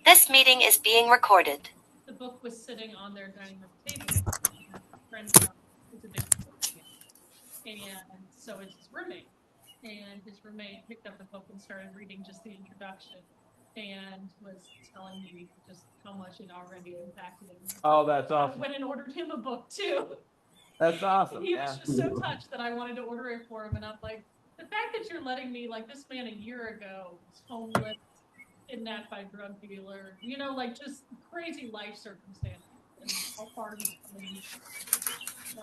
This meeting is being recorded. The book was sitting on their dining room table. A friend is a big book fan, and so is his roommate. And his roommate picked up the book and started reading just the introduction, and was telling me just how much it already impacted him. Oh, that's awesome. I went and ordered him a book too. That's awesome. He was just so touched that I wanted to order it for him, and I'm like, the fact that you're letting me, like, this man a year ago was homeless, kidnapped by a drug dealer, like just crazy life circumstances, and how far he's coming.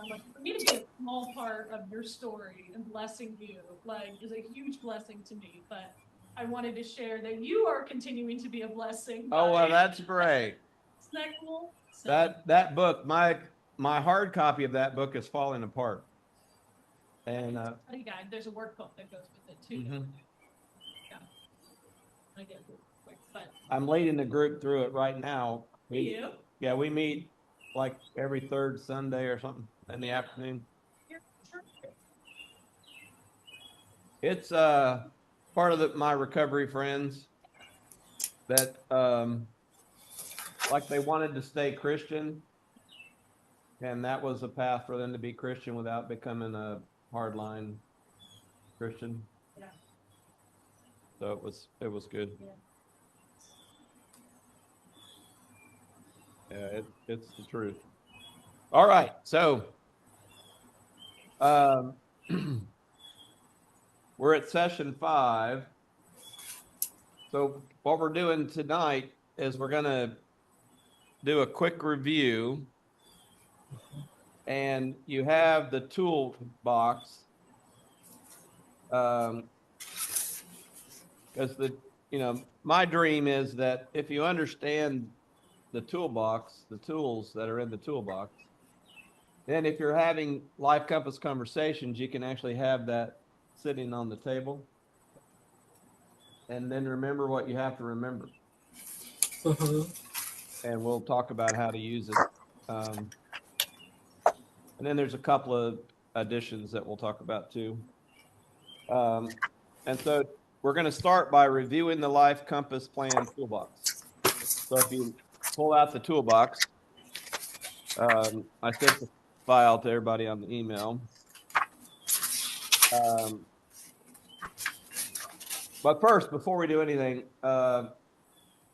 Like, for me to be a small part of your story and blessing you, like, is a huge blessing to me. But I wanted to share that you are continuing to be a blessing. Oh, well, that's great. Isn't that cool? So, that book, my hard copy of that book is falling apart. And study guide, there's a workbook that goes with it too. Mm-hmm. Yeah. I get it quick, but I'm leading the group through it right now. you? Yeah, we meet like every third Sunday or something in the afternoon. Sure. It's part of my recovery friends that like they wanted to stay Christian, and that was a path for them to be Christian without becoming a hardline Christian. Yeah. So it was good. Yeah, it's the truth. All right, so we're at session 5. So what we're doing tonight is we're going to do a quick review, and you have the toolbox, because my dream is that if you understand the toolbox, the tools that are in the toolbox, then if you're having Life Compass conversations, you can actually have that sitting on the table, and then remember what you have to remember. And we'll talk about how to use it. And then there's a couple of additions that we'll talk about too. And so we're going to start by reviewing the Life Compass Plan toolbox. So if you pull out the toolbox, I sent the file to everybody on the email. But first, before we do anything,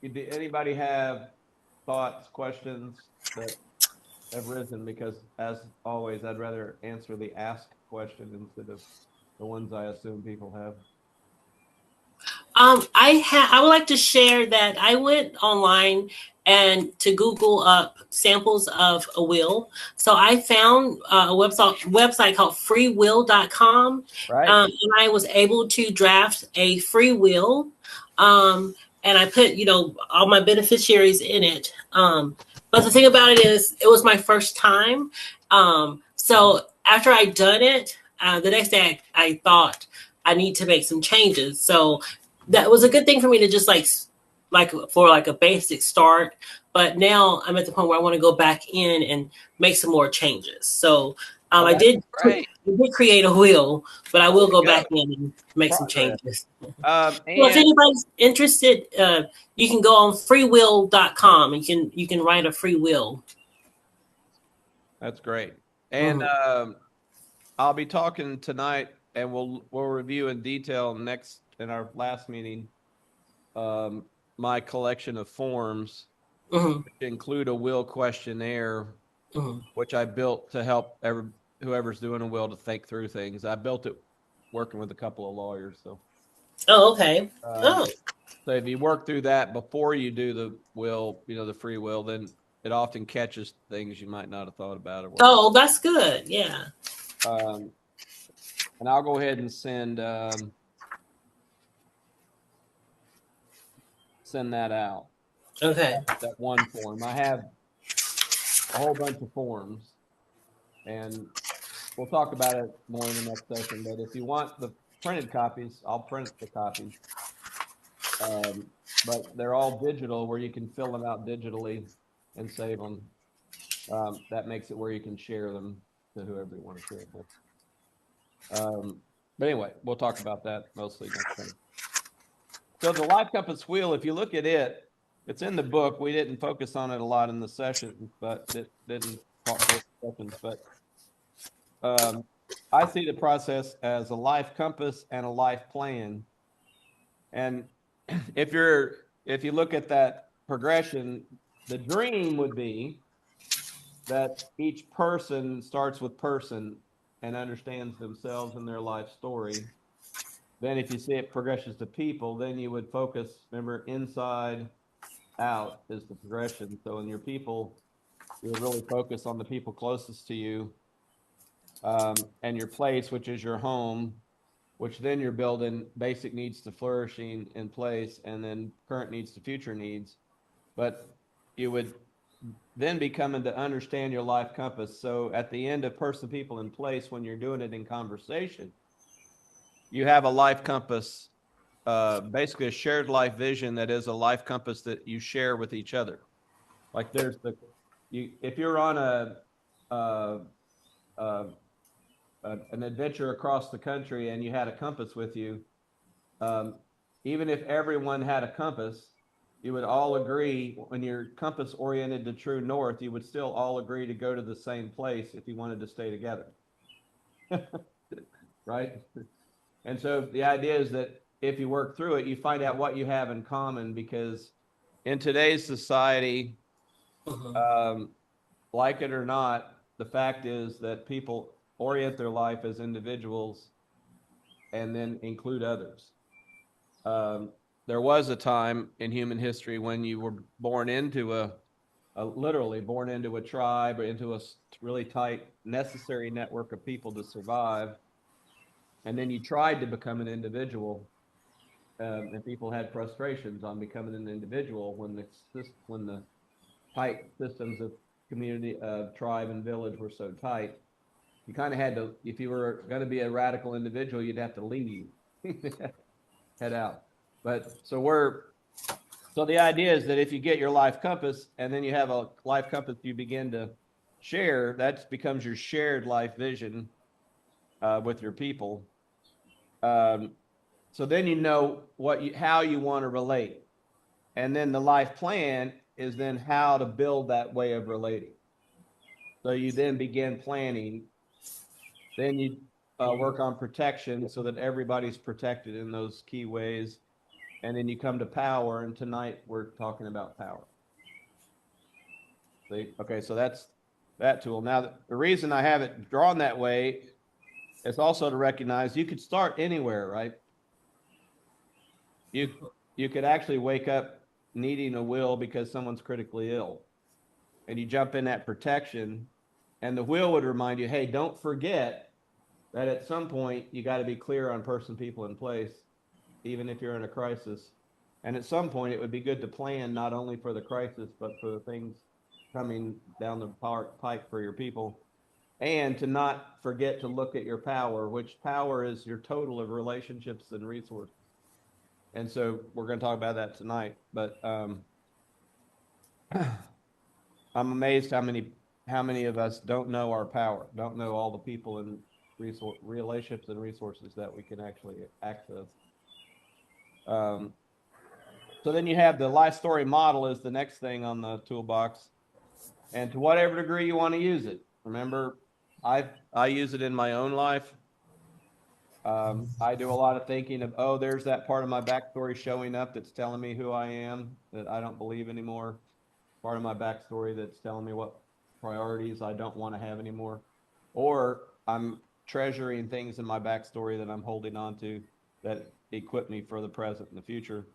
anybody have thoughts, questions that have risen? Because as always, I'd rather answer the ask question instead of the ones I assume people have. I would like to share that I went online and to Google up samples of a will. So I found a website called freewill.com. Right. And I was able to draft a free will. And I put, all my beneficiaries in it. But the thing about it is, it was my first time. So after I'd done it, the next day I thought I need to make some changes. So that was a good thing for me to just like for a basic start. But now I'm at the point where I want to go back in and make some more changes. So I did create a will, but I will go back in and make some changes. So if anybody's interested, you can go on freewill.com and you can write a free will. That's great. And I'll be talking tonight, and we'll review in detail in our last meeting, my collection of forms, which include a will questionnaire, which I built to help whoever's doing a will to think through things. I built it working with a couple of lawyers. So. Oh, okay. So if you work through that before you do the will, the free will, then it often catches things you might not have thought about. Oh, that's good. Yeah. And I'll go ahead and send that out. Okay. That one form. I have a whole bunch of forms, and we'll talk about it more in the next session. But if you want the printed copies, I'll print the copies. But they're all digital, where you can fill them out digitally and save them. That makes it where you can share them to whoever you want to share it with. But anyway, we'll talk about that mostly next time. So the Life Compass wheel, if you look at it, It's in the book. We didn't focus on it a lot in the session, but it didn't talk for sessions. But I see the process as a life compass and a life plan. And if you look at that progression, the dream would be that each person starts with person and understands themselves and their life story. Then if you see it progresses to people, then you would focus, remember, inside out is the progression. So in your people, you would really focus on the people closest to you, and your place, which is your home, which then you're building basic needs to flourishing in place, and then current needs to future needs. But you would then be coming to understand your life compass. So at the end of person, people, in place, when you're doing it in conversation, you have a life compass, basically a shared life vision that is a life compass that you share with each other. Like there's if you're on uh, an adventure across the country and you had a compass with you, even if everyone had a compass, you would all agree when you're compass oriented to true north, you would still all agree to go to the same place if you wanted to stay together. Right? And so the idea is that if you work through it, you find out what you have in common, because in today's society, like it or not, the fact is that people orient their life as individuals and then include others. There was a time in human history when you were born into literally born into a tribe or into a really tight, necessary network of people to survive. And then you tried to become an individual, and people had frustrations on becoming an individual when the tight systems of community, tribe, and village were so tight. You kind of had to, if you were going to be a radical individual, you'd have to leave, head out. But so the idea is that if you get your life compass and then you have a life compass you begin to share, that becomes your shared life vision with your people. So then you know how you want to relate. And then the life plan is then how to build that way of relating. So you then begin planning. Then you work on protection so that everybody's protected in those key ways. And then you come to power. And tonight we're talking about power. See? Okay, so that's that tool. Now, the reason I have it drawn that way is also to recognize you could start anywhere, right? You could actually wake up needing a will because someone's critically ill, and you jump in that protection, and the will would remind you, hey, don't forget that at some point you got to be clear on person, people, and place, even if you're in a crisis. And at some point it would be good to plan not only for the crisis, but for the things coming down the pipe for your people, and to not forget to look at your power, which power is your total of relationships and resources. And so we're going to talk about that tonight. But I'm amazed how many of us don't know our power, don't know all the people and relationships and resources that we can actually access. So then you have the life story model is the next thing on the toolbox, and to whatever degree you want to use it. Remember, I use it in my own life. I do a lot of thinking of, oh, there's that part of my backstory showing up that's telling me who I am, that I don't believe anymore. Part of my backstory that's telling me what priorities I don't want to have anymore. Or I'm treasuring things in my backstory that I'm holding on to that equip me for the present and the future.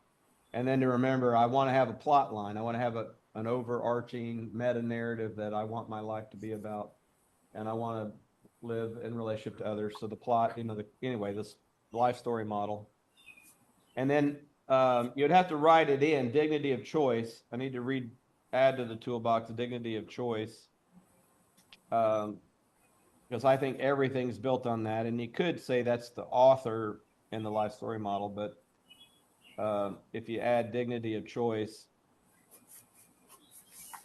And then to remember, I want to have a plot line. I want to have an overarching meta narrative that I want my life to be about. And I want to live in relationship to others. So the plot, anyway, this life story model. And then you'd have to write it in, dignity of choice. I need to add to the toolbox the dignity of choice. Because I think everything's built on that. And you could say that's the author in the life story model, but if you add dignity of choice,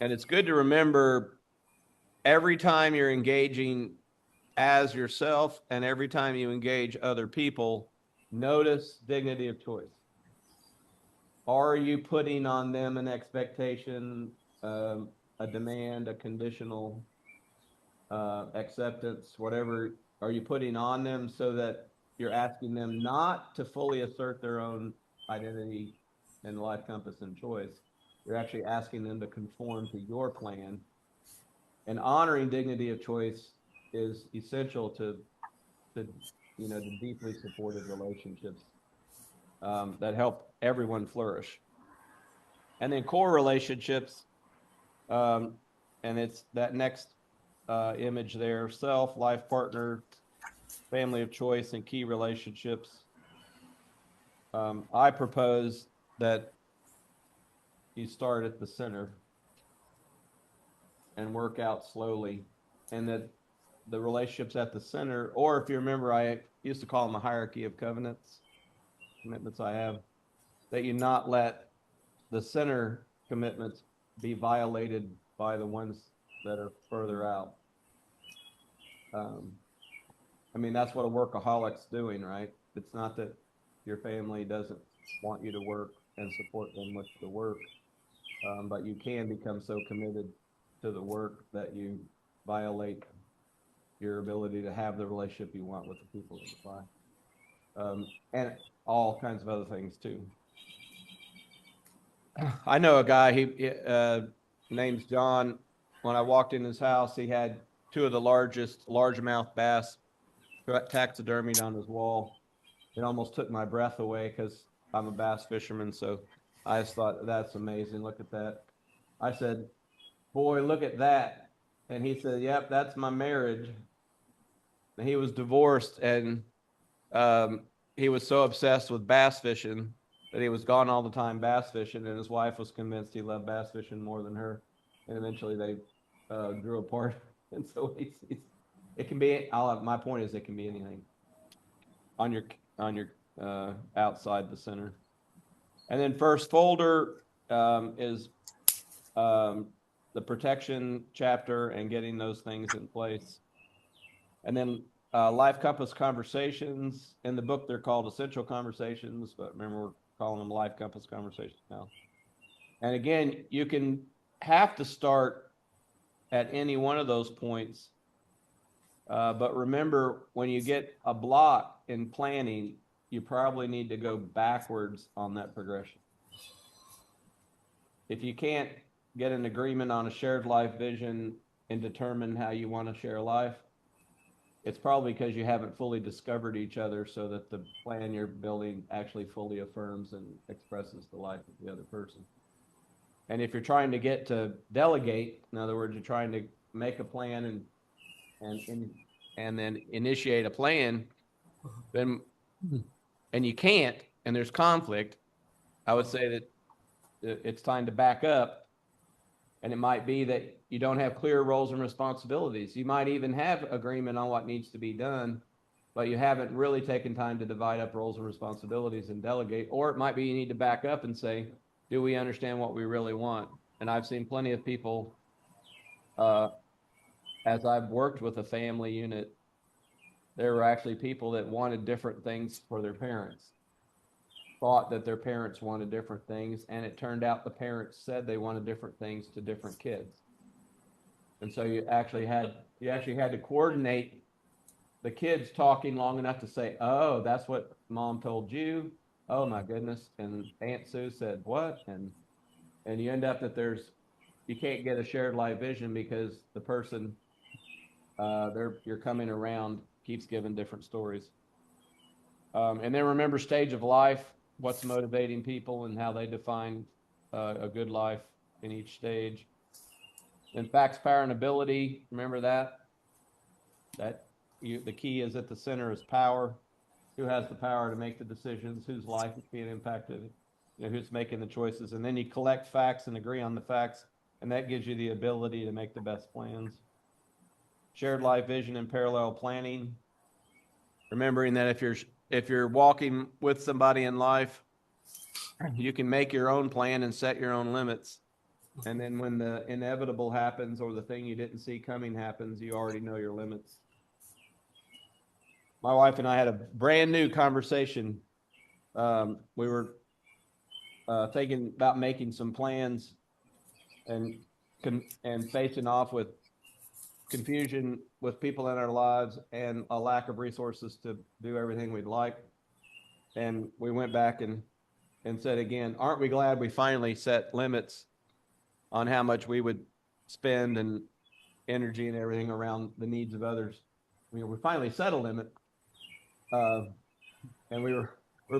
and it's good to remember every time you're engaging as yourself and every time you engage other people, notice dignity of choice. are you putting on them an expectation, a demand, a conditional acceptance, whatever are you putting on them so that you're asking them not to fully assert their own identity and life compass and choice. You're actually asking them to conform to your plan. And honoring dignity of choice is essential to the deeply supported relationships that help everyone flourish. And then core relationships, and it's that next image there: self, life partner, family of choice, and key relationships. I propose that you start at the center and work out slowly, and that the relationships at the center, or if you remember, I used to call them a hierarchy of commitments I have, that you not let the center commitments be violated by the ones that are further out. I mean, that's what a workaholic's doing, right? It's not that your family doesn't want you to work and support them with the work, but you can become so committed to the work that you violate your ability to have the relationship you want with the people that apply, and all kinds of other things too. I know a guy, he name's John. When I walked in his house, he had two of the largest largemouth bass taxidermied on his wall. It almost took my breath away because I'm a bass fisherman. So I just thought, that's amazing. Look at that. I said, boy, look at that. And he said, yep, that's my marriage. And he was divorced, and he was so obsessed with bass fishing that he was gone all the time bass fishing, and his wife was convinced he loved bass fishing more than her. And eventually they grew apart. And so it can be, my point is, it can be anything on your outside the center. And then first folder is the protection chapter and getting those things in place. And then life compass conversations. In the book, they're called essential conversations, but remember, we're calling them life compass conversations now. And again, you can have to start at any one of those points. But remember, when you get a block in planning, you probably need to go backwards on that progression. If you can't get an agreement on a shared life vision and determine how you want to share life, it's probably because you haven't fully discovered each other so that the plan you're building actually fully affirms and expresses the life of the other person. And if you're trying to get to delegate, in other words, you're trying to make a plan and then initiate a plan, then and you can't, and there's conflict, I would say that it's time to back up. And it might be that you don't have clear roles and responsibilities. You might even have agreement on what needs to be done, but you haven't really taken time to divide up roles and responsibilities and delegate. Or it might be you need to back up and say, do we understand what we really want? And I've seen plenty of people, as I've worked with a family unit, there were actually people that wanted different things for their parents, thought that their parents wanted different things, and it turned out the parents said they wanted different things to different kids. And so you actually had to coordinate the kids talking long enough to say, oh, that's what mom told you. Oh my goodness. And Aunt Sue said what? And you end up that you can't get a shared life vision because the person you're coming around keeps giving different stories. And then remember stage of life, what's motivating people and how they define a good life in each stage. And facts, power, and ability, remember that the key is at the center is power. Who has the power to make the decisions? Whose life is being impacted? Who's making the choices? And then you collect facts and agree on the facts, and that gives you the ability to make the best plans. Shared life vision and parallel planning. Remembering that if you're walking with somebody in life, you can make your own plan and set your own limits. And then when the inevitable happens or the thing you didn't see coming happens, you already know your limits. My wife and I had a brand new conversation. We were thinking about making some plans and facing off with confusion with people in our lives and a lack of resources to do everything we'd like. And we went back and said again, aren't we glad we finally set limits on how much we would spend and energy and everything around the needs of others? We finally set a limit, and we're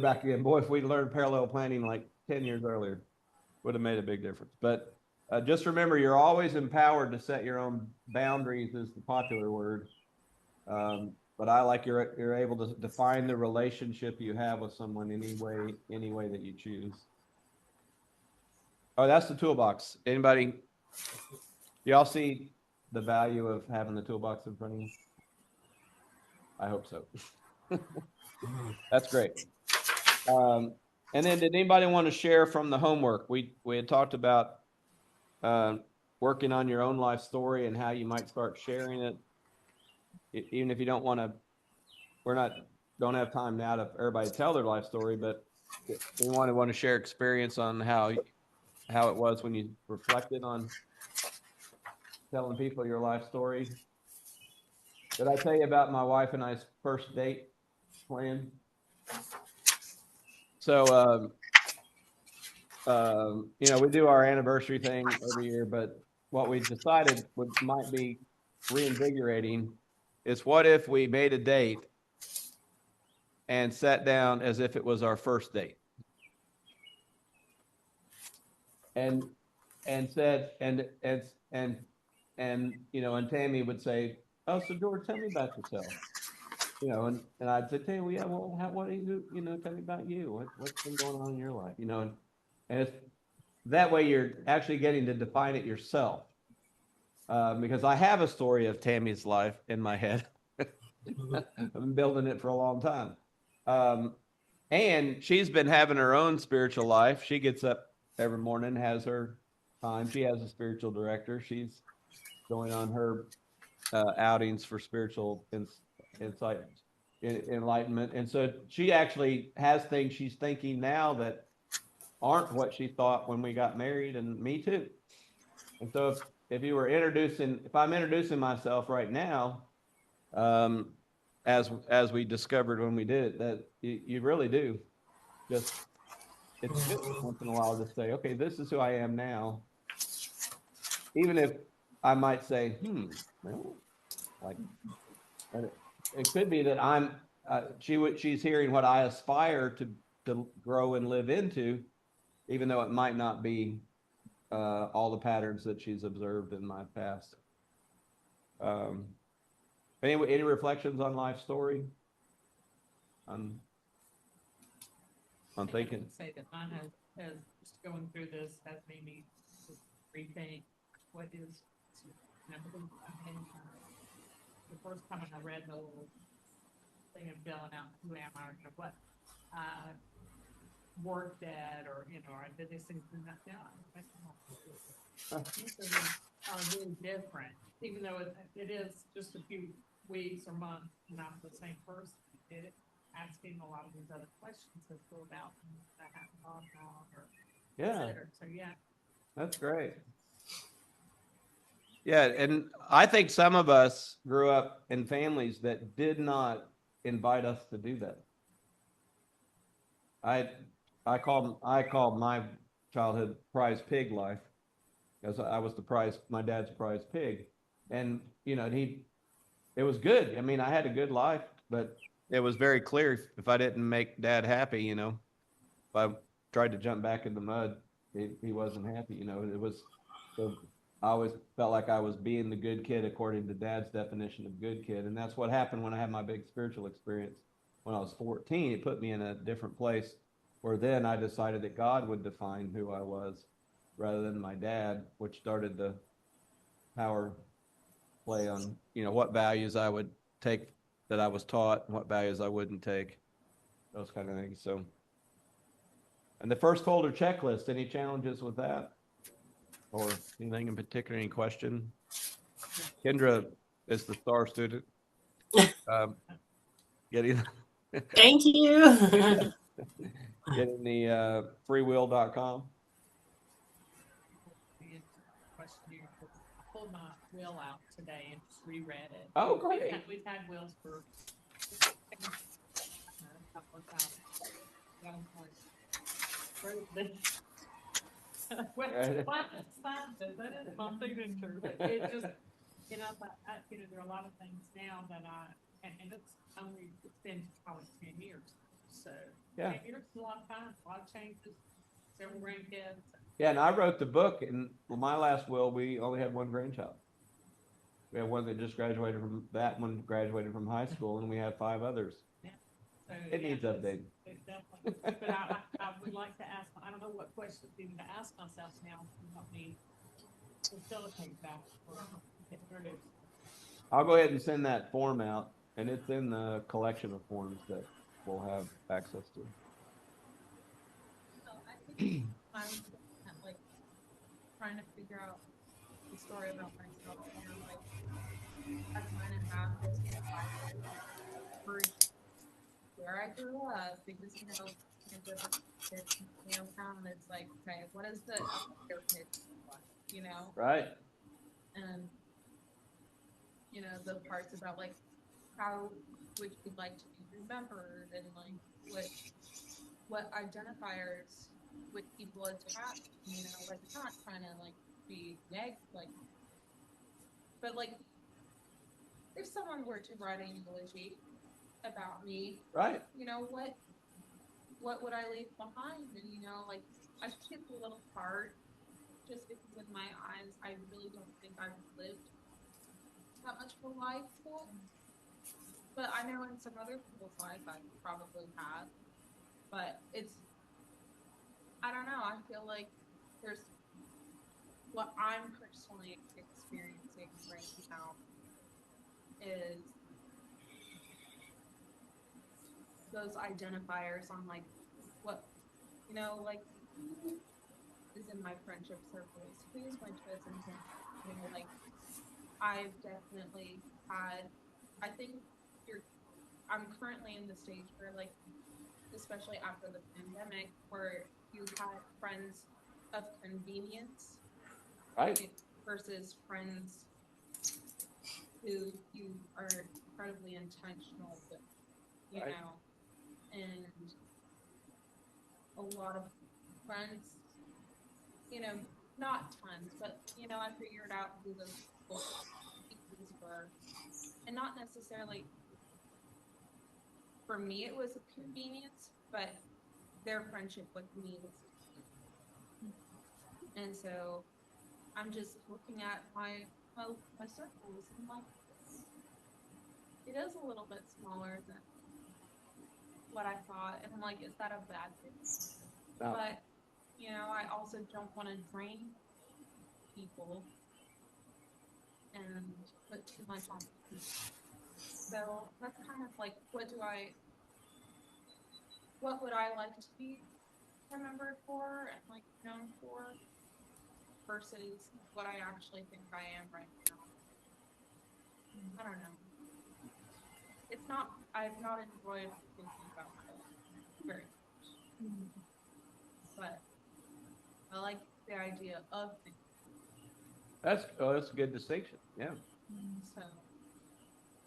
back again. Boy, if we'd learned parallel planning like 10 years earlier, would have made a big difference. But just remember, you're always empowered to set your own boundaries, is the popular word. But I like you're able to define the relationship you have with someone any way that you choose. Oh, that's the toolbox. Anybody? Y'all see the value of having the toolbox in front of you? I hope so. That's great. And then did anybody want to share from the homework? We had talked about working on your own life story and how you might start sharing it. Even if you don't want to, don't have time now to everybody tell their life story, but if you want to share experience on how it was when you reflected on telling people your life story. Did I tell you about my wife and I's first date plan? So, we do our anniversary thing every year, but what we decided might be reinvigorating is what if we made a date and sat down as if it was our first date and said, and Tammy would say, oh, so George, tell me about yourself. And I'd say, hey, well, yeah, well, what do you, tell me about you. What's been going on in your life, and it's that way you're actually getting to define it yourself. Because I have a story of Tammy's life in my head. I've been building it for a long time. And she's been having her own spiritual life. She gets up every morning, has her time. She has a spiritual director. She's going on her outings for spiritual insight, enlightenment. And so she actually has things she's thinking now that aren't what she thought when we got married, and me too. And so if I'm introducing myself right now, as we discovered when we did it, that you really do just, it's good once in a while to say, okay, this is who I am now. Even if I might say, well, like, it could be that she's hearing what I aspire to grow and live into, even though it might not be all the patterns that she's observed in my past. Any reflections on life story? On thinking. I would say that mine has just going through this has made me rethink what is. The first time I read the little thing of filling out who am I, or what worked at, or I did these things and that down. These are really different, even though it is just a few weeks or months, not the same person. Asking a lot of these other questions that go about that haven't gone on, or considered. So yeah, that's great. Yeah, and I think some of us grew up in families that did not invite us to do that. I called my childhood prize pig life, because I was my dad's prize pig, and it was good. I mean, I had a good life, but it was very clear if I didn't make Dad happy, if I tried to jump back in the mud, he wasn't happy. It was. So I always felt like I was being the good kid according to Dad's definition of good kid, and that's what happened when I had my big spiritual experience when I was 14. It put me in a different place, where then I decided that God would define who I was rather than my dad, which started the power play on what values I would take that I was taught and what values I wouldn't take, those kind of things. So, and the first folder checklist, any challenges with that? Or anything in particular, any question? Kendra is the star student. Thank you. getting the freewill.com? Questionnaire. I pulled my will out today and just reread it. Oh, great. We've had wills for a couple of times. Yeah, I'm like, where is this? What's that? That is my signature, but it just, there are a lot of things now that and it's been probably 10 years. So, Yeah. 10 years is a lot of time, a lot of changes, several grandkids. Yeah, and I wrote the book, and my last will, we only had one grandchild. We had one that just graduated from that one graduated from high school, and we had 5 others. Yeah. So, It needs updating. It definitely, but I would like to ask, I don't know what questions even to ask myself now to help me facilitate that or get introduced. I'll go ahead and send that form out, and it's in the collection of forms that we'll have access to. So I think I'm like trying to figure out the story about myself, and I'm like, I kind of have this for where I grew up because in different town, it's like, okay, what is the their pitch like, Right. and the parts about like how would you like to be remembered and like what identifiers would people attach, like not trying to like be like, but like if someone were to write a eulogy about me, Right. What would I leave behind? And like I took a little part just because in my eyes I really don't think I've lived that much of a life yet. But I know in some other people's lives I probably have. But I don't know, I feel like there's what I'm personally experiencing right now is those identifiers on like what like who is in my friendship circles, who's my chosen family, like I've definitely had I think I'm currently in the stage where like especially after the pandemic where you had friends of convenience Right. versus friends who you are incredibly intentional with, Right. and a lot of friends, not tons, but I figured out who those pieces were, and not necessarily for me it was a convenience, but their friendship with me was, and so I'm just looking at my circles and like it is a little bit smaller than what I thought, and I'm like, is that a bad thing? No. But I also don't want to drain people and put too much on people. So that's kind of like, what would I like to be remembered for and like known for versus what I actually think I am right now. I don't know. I've not enjoyed thinking about myself very much. But I like the idea of thinking. That's a good distinction. Yeah. So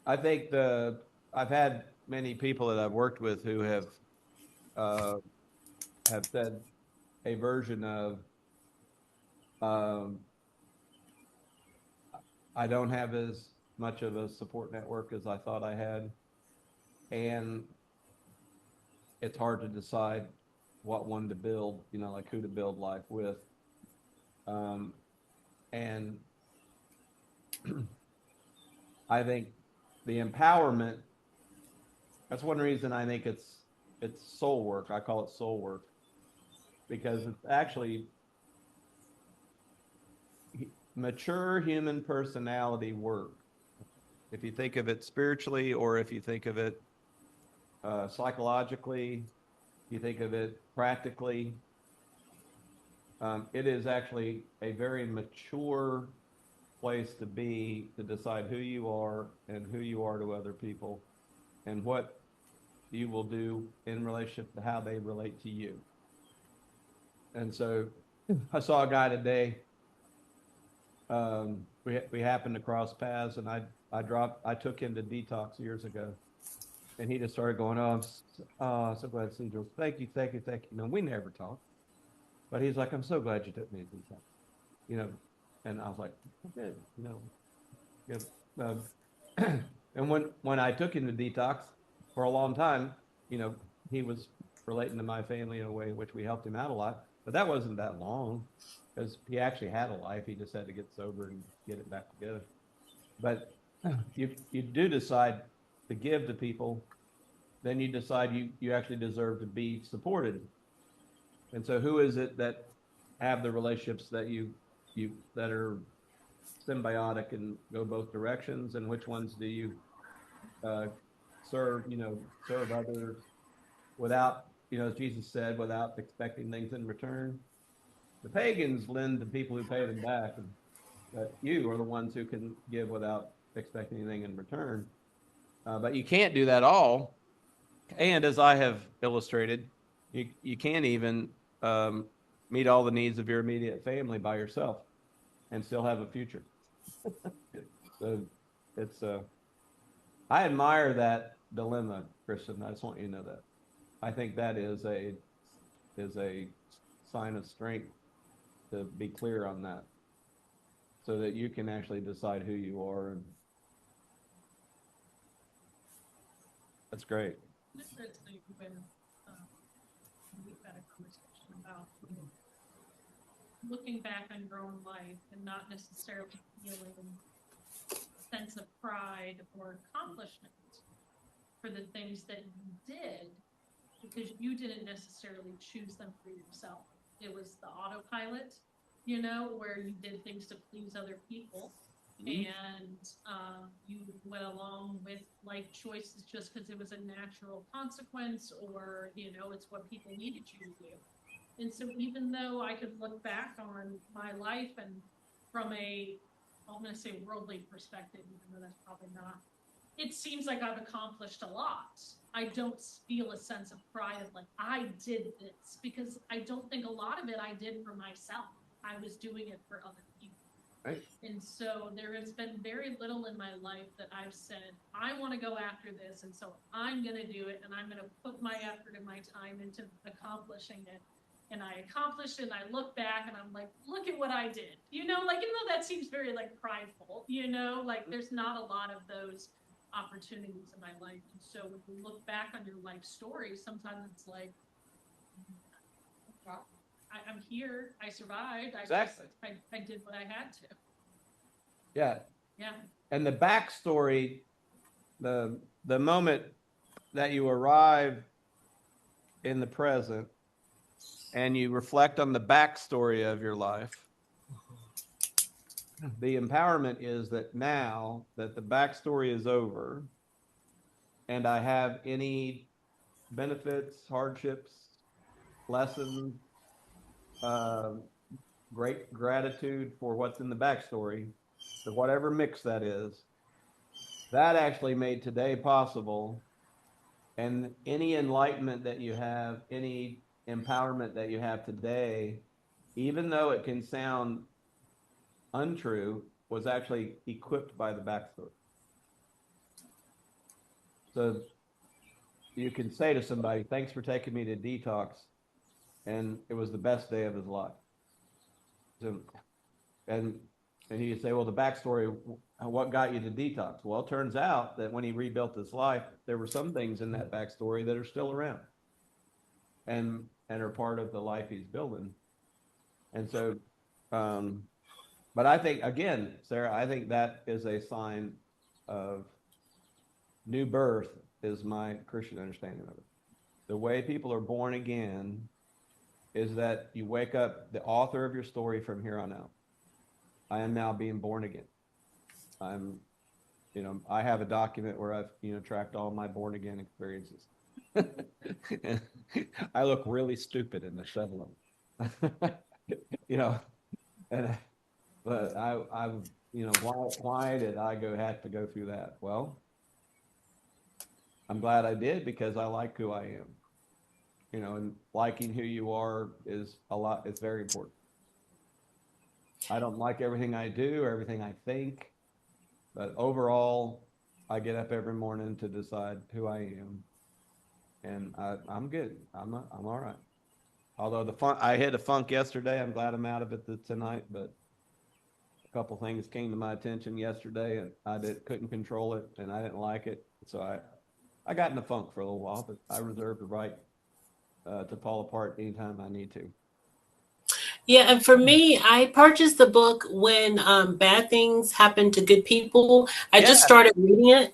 I think I've had many people that I've worked with who uh, have said a version of um, I don't have as much of a support network as I thought I had, and it's hard to decide what one to build. Like who to build life with, um, and I think the empowerment. That's one reason I think it's soul work. I call it soul work because it's actually mature human personality work. If you think of it spiritually, or if you think of it psychologically, you think of it practically, it is actually a very mature place to be to decide who you are and who you are to other people and what you will do in relationship to how they relate to you. And so I saw a guy today. We happened to cross paths, and I took him to detox years ago, and he just started going, "Oh, so glad to see you. Thank you, thank you, thank you." No, we never talked, but he's like, "I'm so glad you took me to detox," you know, and I was like, "Good, you know, good." And when I took him to detox for a long time, you know, he was relating to my family in a way in which we helped him out a lot, but that wasn't that long because he actually had a life. He just had to get sober and get it back together. But you do decide to give to people, then you decide you actually deserve to be supported. And so who is it that have the relationships that you that are symbiotic and go both directions, and which ones do you uh, serve others without, as Jesus said, without expecting things in return. The pagans lend to people who pay them back, and you are the ones who can give without expecting anything in return. But you can't do that all. And as I have illustrated, you can't even meet all the needs of your immediate family by yourself and still have a future. So it's I admire that dilemma, Kristen. I just want you to know that. I think that is a sign of strength to be clear on that, so that you can actually decide who you are. And that's great. Interesting when we've had a conversation about looking back on your own life and not necessarily feeling a sense of pride or accomplishment for the things that you did, because you didn't necessarily choose them for yourself. It was the autopilot, where you did things to please other people. And you went along with life choices just because it was a natural consequence, or it's what people needed you to do. And so even though I could look back on my life and from I'm going to say worldly perspective, even though that's probably not, it seems like I've accomplished a lot. I don't feel a sense of pride of like, I did this, because I don't think a lot of it I did for myself. I was doing it for other people. Right. And so there has been very little in my life that I've said, I want to go after this, and so I'm going to do it, and I'm going to put my effort and my time into accomplishing it. And I accomplished it, and I look back, and I'm like, look at what I did. Even though that seems very, prideful, there's not a lot of those opportunities in my life. And so when you look back on your life story, sometimes it's like, I'm here. I survived. Exactly. I did what I had to. Yeah. Yeah. And the backstory, the moment that you arrive in the present and you reflect on the backstory of your life, the empowerment is that now that the backstory is over and I have any benefits, hardships, lessons, great gratitude for what's in the backstory, for whatever mix that is, that actually made today possible. And any enlightenment that you have, any empowerment that you have today, even though it can sound untrue, was actually equipped by the backstory. So you can say to somebody, "Thanks for taking me to detox," and it was the best day of his life. So, and you say, "Well, the backstory, what got you to detox?" Well, it turns out that when he rebuilt his life, there were some things in that backstory that are still around, and are part of the life he's building. And so, but I think, again, Sarah, I think that is a sign of new birth, is my Christian understanding of it. The way people are born again is that you wake up the author of your story from here on out. I am now being born again. I have a document where I've, tracked all my born again experiences. I look really stupid in the shoveling. But why did I have to go through that? Well, I'm glad I did because I like who I am. You know, and liking who you are is a lot. It's very important. I don't like everything I do or everything I think, but overall, I get up every morning to decide who I am, and I'm good. I'm all right. Although I hit a funk yesterday. I'm glad I'm out of it tonight, but a couple things came to my attention yesterday, and couldn't control it, and I didn't like it. So I got in a funk for a little while, but I reserve the right to fall apart anytime I need to. Yeah, and for me, I purchased the book when bad things happen to good people. I just started reading it,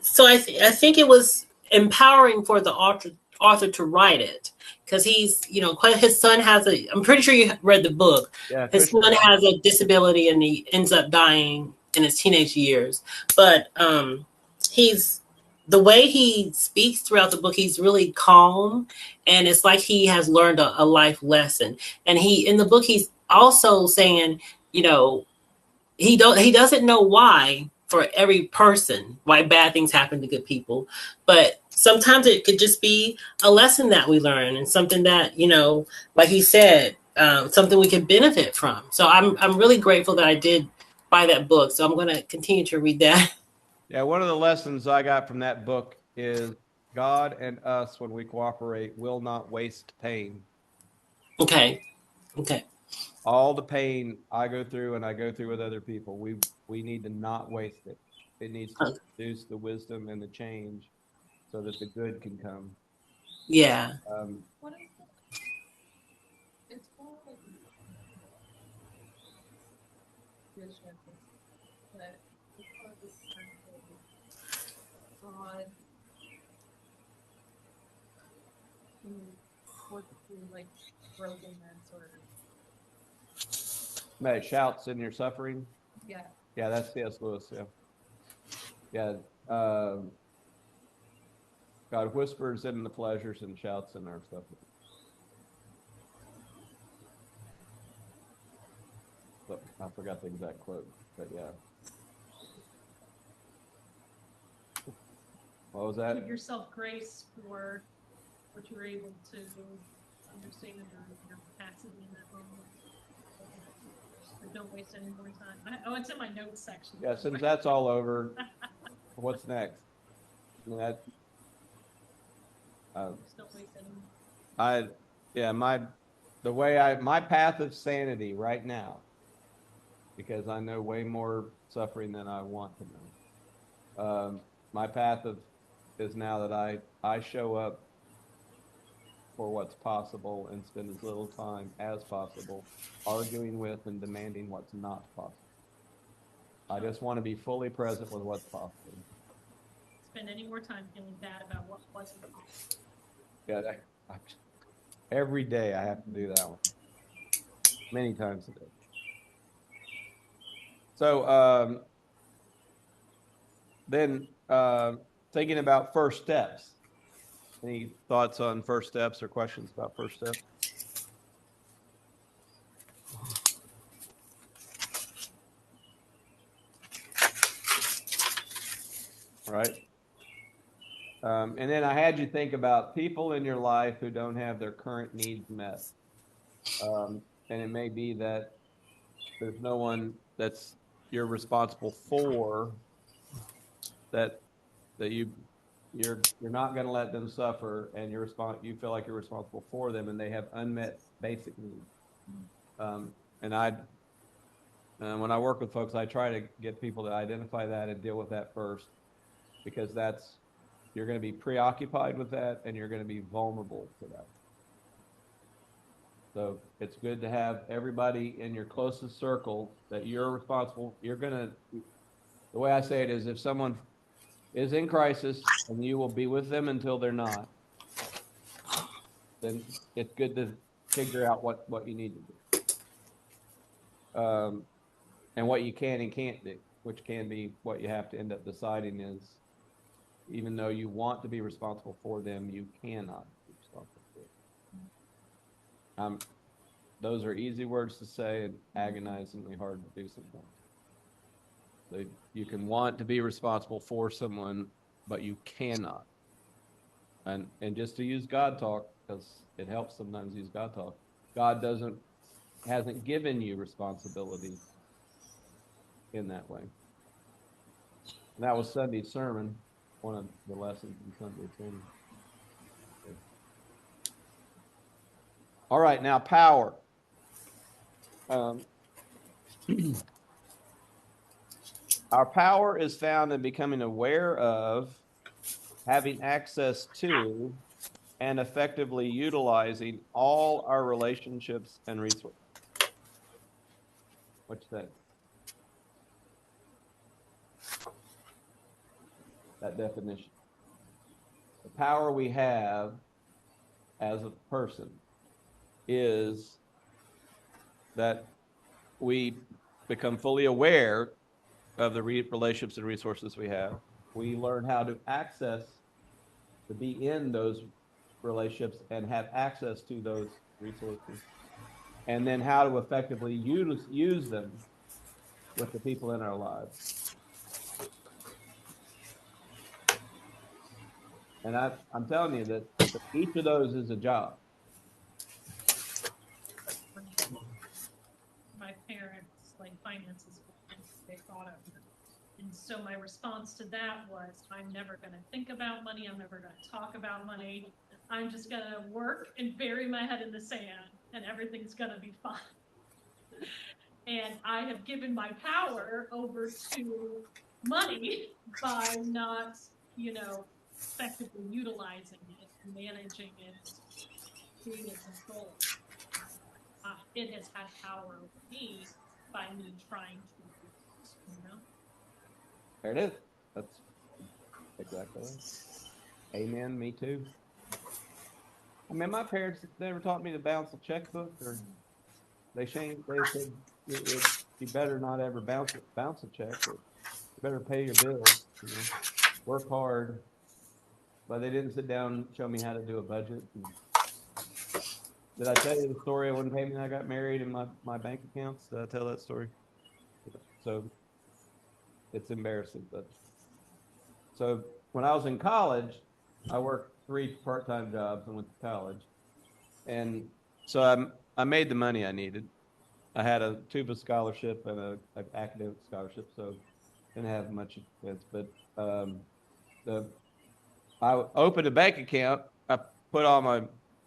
so I think it was empowering for the author to write it because he's his son has a. I'm pretty sure you read the book. Yeah, His son has a disability and he ends up dying in his teenage years, but he's the way he speaks throughout the book. He's really calm, and it's like he has learned a life lesson. And in the book, he's also saying, he doesn't know why for every person why bad things happen to good people, but sometimes it could just be a lesson that we learn and something that like he said, something we could benefit from. So I'm really grateful that I did buy that book. So I'm going to continue to read that. Yeah, one of the lessons I got from that book is God and us, when we cooperate, will not waste pain. Okay. All the pain I go through and I go through with other people, we need to not waste it. It needs to produce the wisdom and the change so that the good can come. Yeah. What is it? It's called but it's part of this God who works through like brokenness or Somebody shouts in your suffering. yeah. Yeah, that's C.S. Lewis. Yeah. God whispers in the pleasures and shouts in our suffering. So, I forgot the exact quote, but yeah. What was that? Give yourself grace for what you're able to understand your capacity in that moment. But don't waste any more time. It's in my notes section. Yeah, since that's all over, what's next? I mean, Just don't waste any more. my path of sanity right now, because I know way more suffering than I want to know. My path is now that I show up for what's possible and spend as little time as possible arguing with and demanding what's not possible. I just want to be fully present with what's possible. Spend any more time feeling bad about what wasn't possible. Yeah, every day I have to do that one, many times a day. So then thinking about first steps. Any thoughts on first steps or questions about first steps? All right. And then I had you think about people in your life who don't have their current needs met. And it may be that there's no one that's you're responsible for that you're not going to let them suffer, and you feel like you're responsible for them, and they have unmet basic needs. And when I work with folks, I try to get people to identify that and deal with that first, because you're going to be preoccupied with that, and you're going to be vulnerable to that. So it's good to have everybody in your closest circle that you're responsible. The way I say it is, if someone is in crisis and you will be with them until they're not, then it's good to figure out what you need to do. And what you can and can't do, which can be what you have to end up deciding is, even though you want to be responsible for them, you cannot be responsible for them. Those are easy words to say and agonizingly hard to do sometimes. So you can want to be responsible for someone, but you cannot. And just to use God talk, because it helps sometimes use God talk, God hasn't given you responsibility in that way. And that was Sunday's sermon, one of the lessons in Sunday's sermon. All right, now power. Our power is found in becoming aware of, having access to, and effectively utilizing all our relationships and resources. What you think? That definition. The power we have as a person is that we become fully aware of the relationships and resources we have. We learn how to to be in those relationships and have access to those resources, and then how to effectively use them with the people in our lives. And I'm telling you that each of those is a job. My parents, like finances, they thought of it. And so my response to that was, I'm never going to think about money. I'm never going to talk about money. I'm just going to work and bury my head in the sand, and everything's going to be fine. And I have given my power over to money by not, effectively utilizing it, managing it, being in control. It has had power over me by me trying to, There it is. That's exactly it. Amen. Me too. I mean, my parents never taught me to balance a checkbook, or they said you better not ever bounce a check. Or you better pay your bills. Work hard. But they didn't sit down and show me how to do a budget. Did I tell you the story of when Pam and I got married and my bank accounts? Did I tell that story? So it's embarrassing, but so when I was in college, I worked 3 part-time jobs and went to college. And so I made the money I needed. I had a TUBA scholarship and an academic scholarship, so didn't have much expense. But I opened a bank account. I put all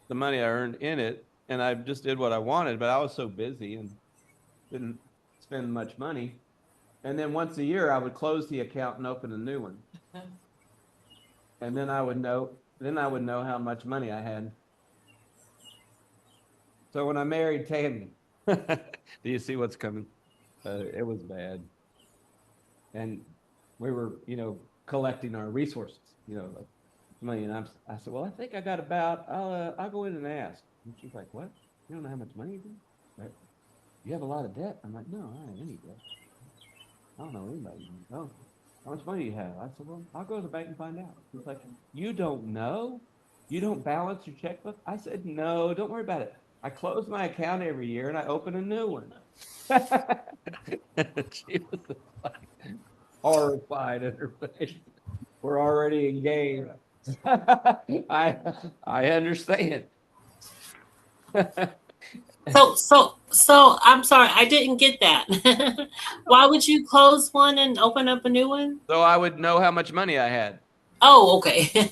the money I earned in it, and I just did what I wanted. But I was so busy and didn't spend much money. And then once a year, I would close the account and open a new one. And then I would know how much money I had. So when I married Tammy, do you see what's coming? It was bad. And we were, collecting our resources, like money. And I said, well, I think I got about, I'll go in and ask. And she's like, what? You don't know how much money you do? Right? You have a lot of debt? I'm like, no, I don't have any debt. I don't know anybody. No. How much money do you have? I said, well, I'll go to the bank and find out. He's like, you don't know? You don't balance your checkbook? I said, no, don't worry about it. I close my account every year and I open a new one. She was like horrified at her face. We're already engaged. I understand. So I'm sorry, I didn't get that. Why would you close one and open up a new one? So I would know how much money I had. Oh, okay.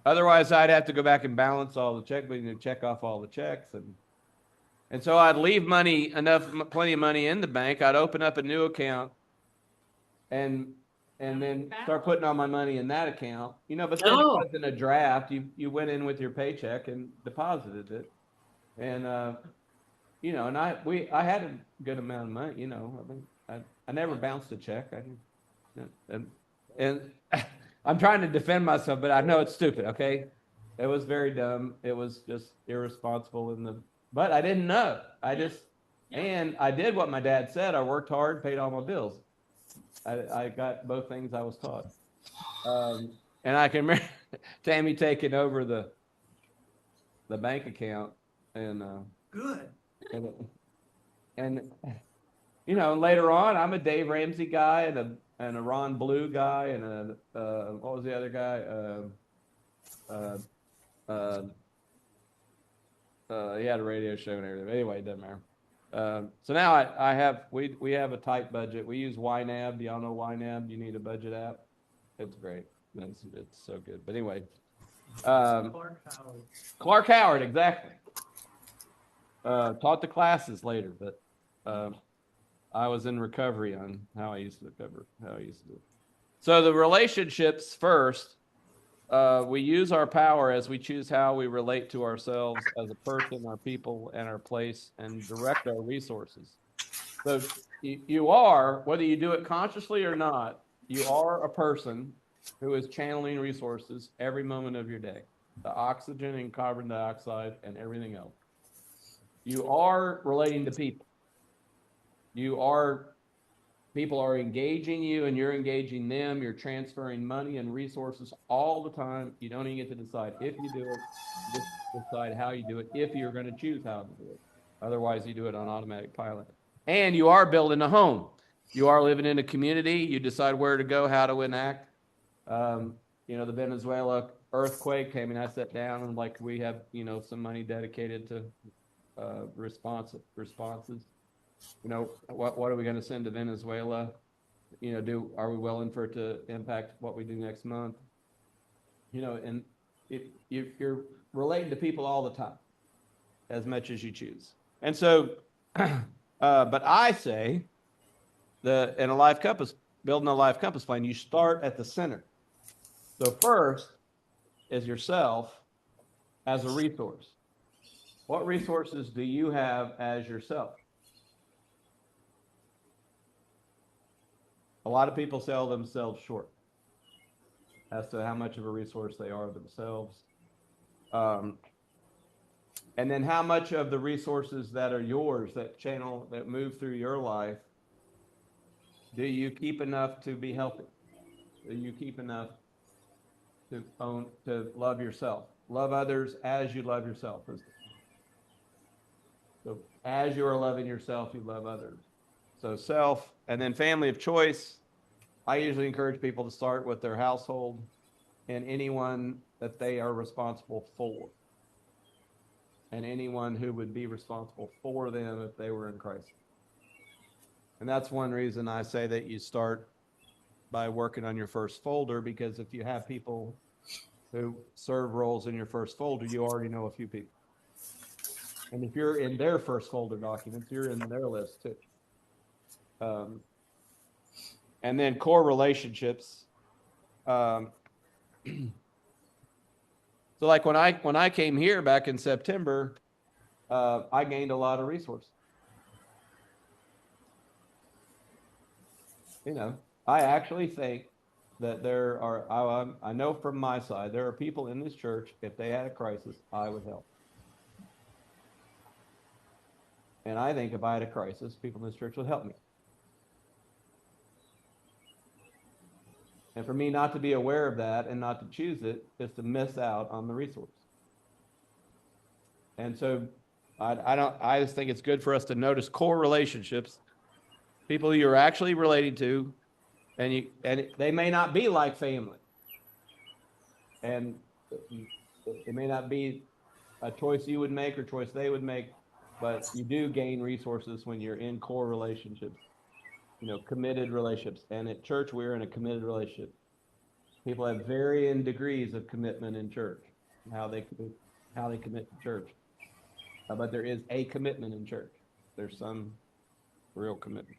Otherwise, I'd have to go back and balance all the checkbooks and check off all the checks, and so I'd leave plenty of money in the bank. I'd open up a new account, and then start putting all my money in that account. But then it wasn't a draft. You went in with your paycheck and deposited it, and and I had a good amount of money. I never bounced a check. And I'm trying to defend myself, but I know it's stupid. Okay, it was very dumb. It was just irresponsible but I didn't know. And I did what my dad said. I worked hard, paid all my bills. I got both things I was taught. And I can remember Tammy taking over the, bank account and Good. and You know, later on, I'm a Dave Ramsey guy and a Ron Blue guy and what was the other guy? Uh, uh, he had a radio show and everything. Anyway, it doesn't matter. So now I have we have a tight budget. We use YNAB. Do y'all know YNAB? You need a budget app. It's great. It's so good. But anyway, Clark Howard, exactly. Taught the classes later, but I was in recovery on how I used to do it. So the relationships first. We use our power as we choose how we relate to ourselves as a person, our people, and our place, and direct our resources. So you are, whether you do it consciously or not, you are a person who is channeling resources every moment of your day, the oxygen and carbon dioxide and everything else. You are relating to people. People are engaging you and you're engaging them. You're transferring money and resources all the time. You don't even get to decide if you do it. You just decide how you do it if you're going to choose how to do it. Otherwise, you do it on automatic pilot. And you are building a home. You are living in a community. You decide where to go, how to enact. The Venezuela earthquake came and I sat down and we have, some money dedicated to responses. What are we going to send to Venezuela? Are we willing for it to impact what we do next month? And you're relating to people all the time, as much as you choose. And so, but I say building a life compass plan, you start at the center. So first is yourself as a resource. What resources do you have as yourself? A lot of people sell themselves short as to how much of a resource they are themselves. And then how much of the resources that are yours, that move through your life, do you keep enough to be healthy? Do you keep enough to love yourself? Love others as you love yourself. So as you are loving yourself, you love others. So self, and then family of choice. I usually encourage people to start with their household and anyone that they are responsible for, and anyone who would be responsible for them if they were in crisis. And that's one reason I say that you start by working on your first folder, because if you have people who serve roles in your first folder, you already know a few people. And if you're in their first folder documents, you're in their list too. And then core relationships. So like when I came here back in September, I gained a lot of resources. I actually think that I know from my side, there are people in this church, if they had a crisis, I would help. And I think if I had a crisis, people in this church would help me. And for me not to be aware of that and not to choose it is to miss out on the resource. And so I just think it's good for us to notice core relationships, people you're actually relating to, and they may not be like family. And it may not be a choice you would make or choice they would make, but you do gain resources when you're in core relationships. Committed relationships. And at church, we're in a committed relationship. People have varying degrees of commitment in church, how they commit to church. But there is a commitment in church. There's some real commitment.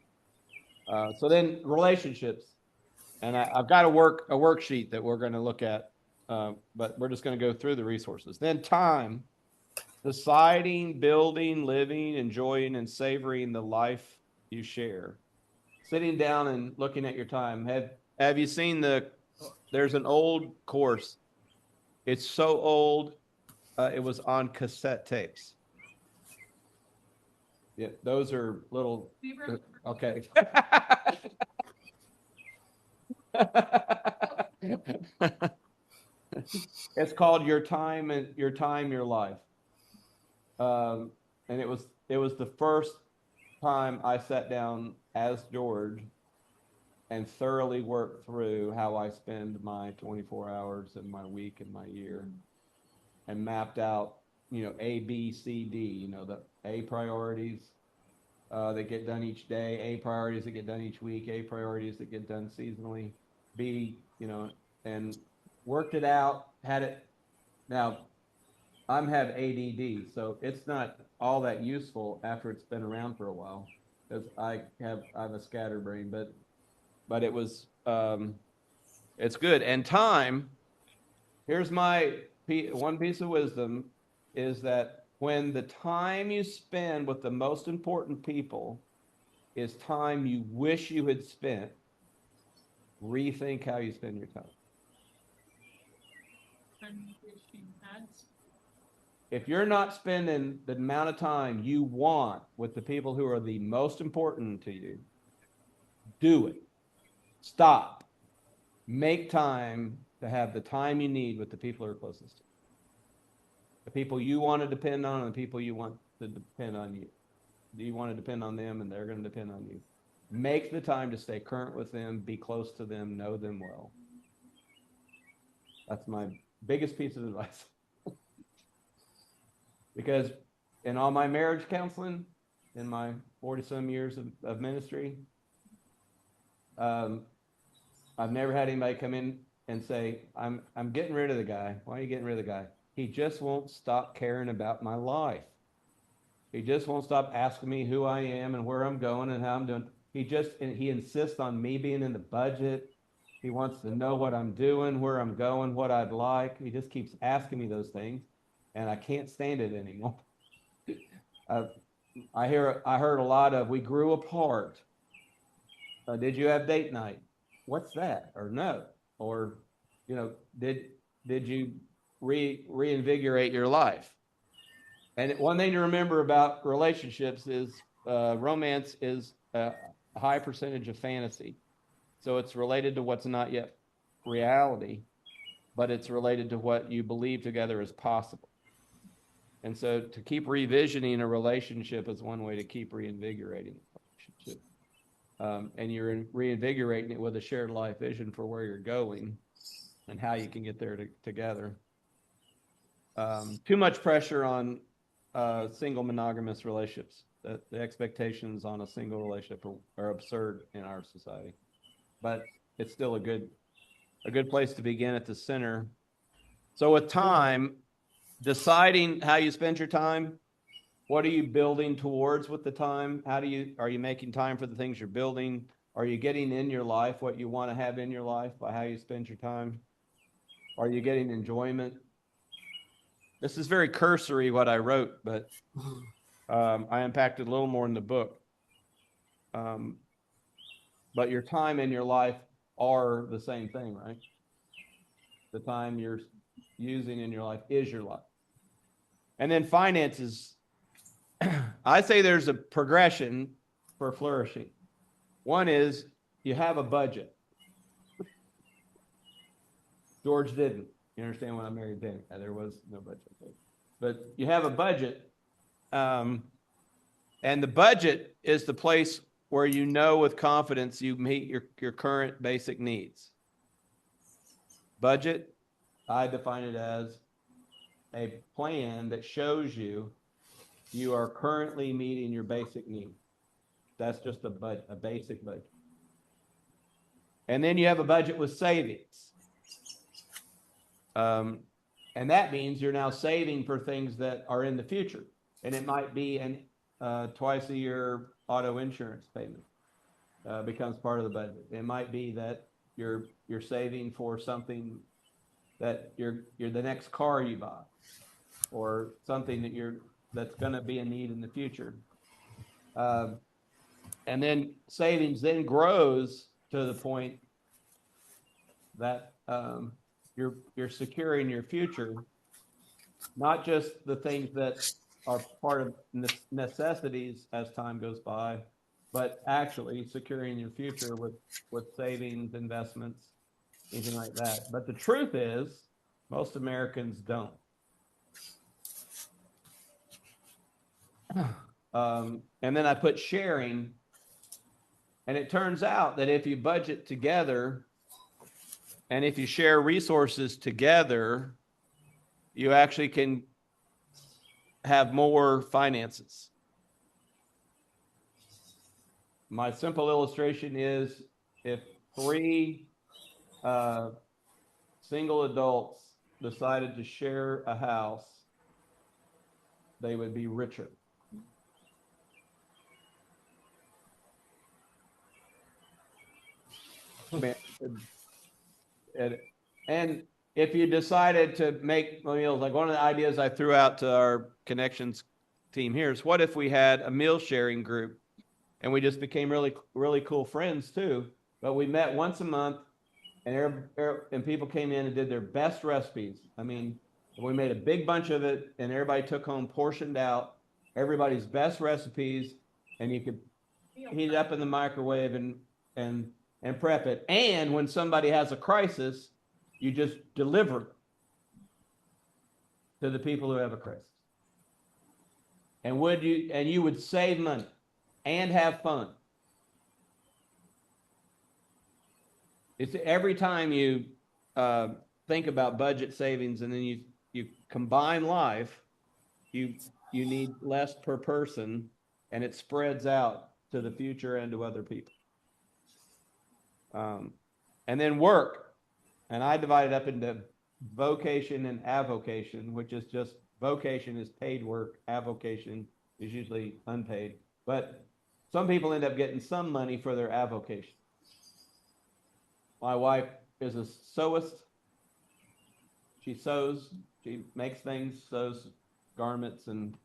So then relationships, and I've got a worksheet that we're going to look at, but we're just going to go through the resources. Then time, deciding, building, living, enjoying, and savoring the life you share. Sitting down and looking at your time. Have you seen there's an old course. It's so old, it was on cassette tapes. Yeah, those are little, okay. It's called Your Time, Your Life. And it was the first time I sat down as George and thoroughly worked through how I spend my 24 hours and my week and my year, and mapped out, A, B, C, D, the A priorities that get done each day, A priorities that get done each week, A priorities that get done seasonally, B, and worked it out, had it. Now, I'm have ADD, so it's not all that useful after it's been around for a while, because I'm a scatterbrain, but it was it's good. And time, here's my one piece of wisdom, is that when the time you spend with the most important people is time you wish you had spent, rethink how you spend your time. If you're not spending the amount of time you want with the people who are the most important to you, do it. Stop. Make time to have the time you need with the people who are closest to you. The people you want to depend on and the people you want to depend on you. Do you want to depend on them and they're going to depend on you? Make the time to stay current with them, be close to them, know them well. That's my biggest piece of advice. Because in all my marriage counseling, in my 40-some years of ministry, I've never had anybody come in and say, I'm getting rid of the guy. Why are you getting rid of the guy? He just won't stop caring about my life. He just won't stop asking me who I am and where I'm going and how I'm doing. He insists on me being in the budget. He wants to know what I'm doing, where I'm going, what I'd like. He just keeps asking me those things, and I can't stand it anymore. I heard a lot of, we grew apart. Did you have date night? What's that? Or no? Or, did you reinvigorate your life? And one thing to remember about relationships is romance is a high percentage of fantasy. So it's related to what's not yet reality, but it's related to what you believe together is possible. And so to keep revisioning a relationship is one way to keep reinvigorating the relationship. And you're reinvigorating it with a shared life vision for where you're going and how you can get there together. Too much pressure on single monogamous relationships. The expectations on a single relationship are absurd in our society, but it's still a good place to begin at the center. So with time, deciding how you spend your time, what are you building towards with the time? Are you making time for the things you're building? Are you getting in your life what you want to have in your life by how you spend your time? Are you getting enjoyment? This is very cursory what I wrote, but I unpacked it a little more in the book. But your time and your life are the same thing, right? The time you're using in your life is your life. And then finances, I say there's a progression for flourishing. One is you have a budget. George didn't. You understand when I married Danny? There was no budget. But you have a budget, and the budget is the place where you know with confidence you meet your current basic needs. Budget, I define it as a plan that shows you are currently meeting your basic needs. That's just a basic budget. And then you have a budget with savings. And that means you're now saving for things that are in the future. And it might be twice a year auto insurance payment becomes part of the budget. It might be that you're saving for something that you're the next car you buy, or something that's going to be a need in the future. And then savings then grows to the point that you're securing your future, not just the things that are part of necessities as time goes by, but actually securing your future with savings, investments, anything like that. But the truth is, most Americans don't. And then I put sharing. And it turns out that if you budget together and if you share resources together, you actually can have more finances. My simple illustration is if 3 single adults decided to share a house, they would be richer. And if you decided to make meals, like one of the ideas I threw out to our connections team here is, what if we had a meal sharing group and we just became really, really cool friends too? But we met once a month and people came in and did their best recipes. I mean, we made a big bunch of it and everybody took home portioned out everybody's best recipes, and you could heat it up in the microwave and prep it. And when somebody has a crisis, you just deliver to the people who have a crisis. And you would save money and have fun. It's every time you think about budget savings and then you combine life, you need less per person, and it spreads out to the future and to other people. And then work, and I divide it up into vocation and avocation, which is just vocation is paid work, avocation is usually unpaid, but some people end up getting some money for their avocation. My wife is a sewist. She sews, she makes things, sews garments, and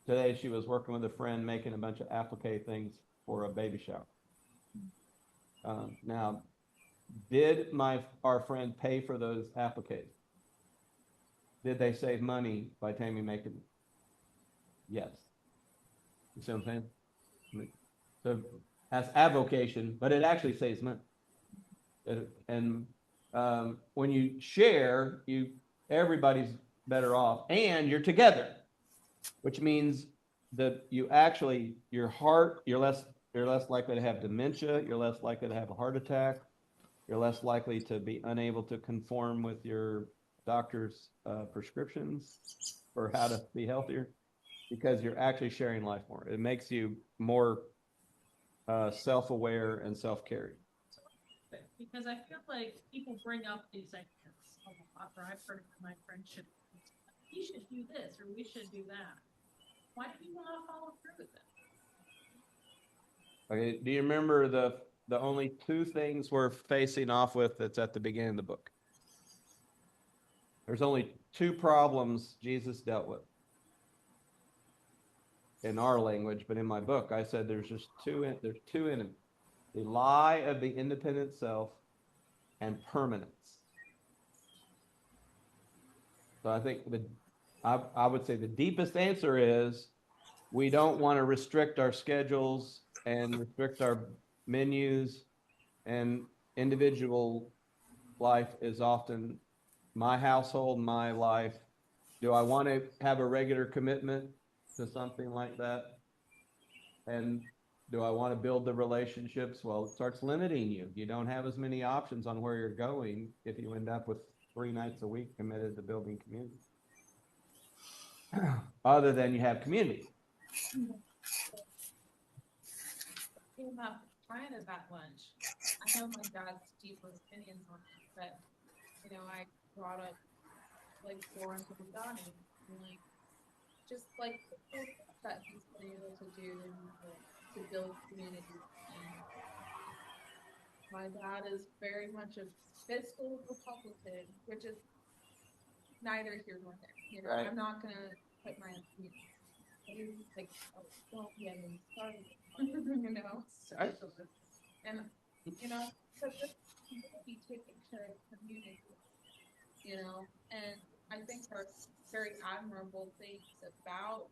today she was working with a friend making a bunch of applique things for a baby shower. Now, did our friend pay for those appliques? Did they save money by Tammy making them? Yes. You see what I'm saying? So that's avocation, but it actually saves money. And when you share, everybody's better off, and you're together, which means that your heart, you're less likely to have dementia, you're less likely to have a heart attack, you're less likely to be unable to conform with your doctor's prescriptions for how to be healthier, because you're actually sharing life more. It makes you more self-aware and self-caring. Because I feel like people bring up these ideas a lot, or I've heard my friends we should do this or we should do that. Why do people not follow through with it? Okay, do you remember the only 2 things we're facing off with that's at the beginning of the book? There's only 2 problems Jesus dealt with in our language, but in my book I said there's 2 enemies: the lie of the independent self and permanence. So I think I would say the deepest answer is we don't want to restrict our schedules and restrict our menus, and individual life is often my household, my life. Do I want to have a regular commitment to something like that? And do I want to build the relationships? Well, it starts limiting you. You don't have as many options on where you're going if you end up with 3 nights a week committed to building community. Other than you have community. Trying it at lunch. I know my dad's deepest opinions on it, but I brought up like Florence and Donnie, and just like the cool stuff that he's been able to do to build community. And my dad is very much a fiscal Republican, which is neither here nor there. Right. I'm not gonna put my opinion. Like, oh, don't get me started. Right. And so just be taking care of community, and I think there are very admirable things about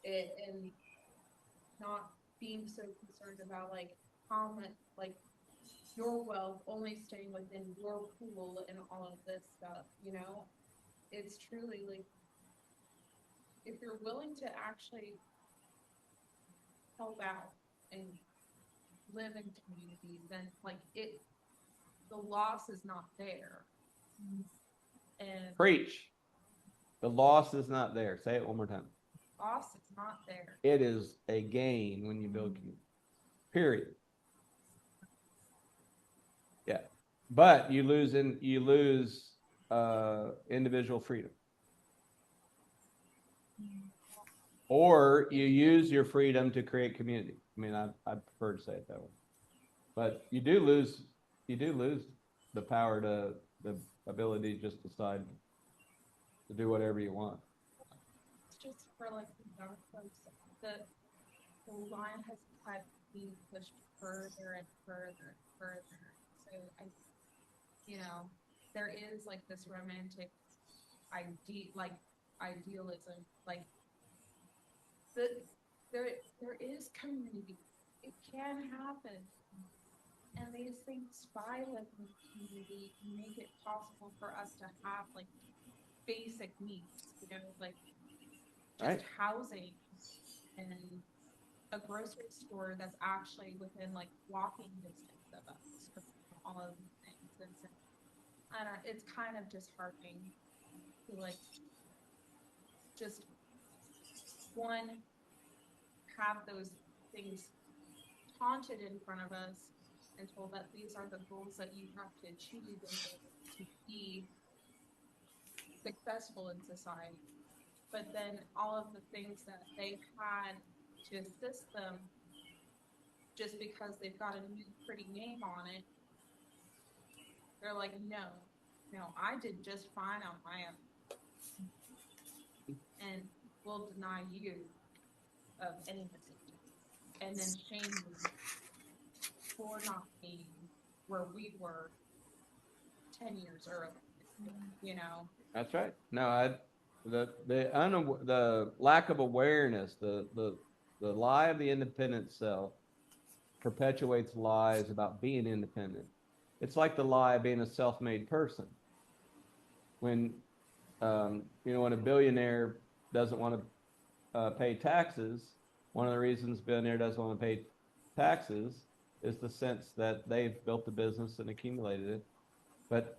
it, and not being so concerned about how much your wealth only staying within your pool and all of this stuff. It's truly if you're willing to actually help out and live in communities, then like the loss is not there. And Preach. The loss is not there. Say it one more time. loss is not there. It is a gain when you build community. Period. Yeah. But you lose individual freedom. Or you use your freedom to create community. I mean, I prefer to say it that way. But you do lose the power to the ability to just decide to do whatever you want. It's just for like the young folks, the line has kept being pushed further and further and further. So there is like this romantic idealism, like there is community. It can happen. And these things by living in community make it possible for us to have like basic needs, like just Right. housing and a grocery store that's actually within like walking distance of us, all of these things. And so, I don't know, it's kind of disheartening to like just have those things taunted in front of us and told that these are the goals that you have to achieve in order to be successful in society. But then all of the things that they had to assist them, just because they've got a new pretty name on it, they're like, no, I did just fine on my own, and we'll deny you of any assistance, and then shame you for not being where we were 10 years earlier. That's right. No, the lack of awareness, the lie of the independent self perpetuates lies about being independent. It's like the lie of being a self-made person. When when a billionaire doesn't want to pay taxes, one of the reasons billionaire doesn't want to pay taxes is the sense that they've built the business and accumulated it. But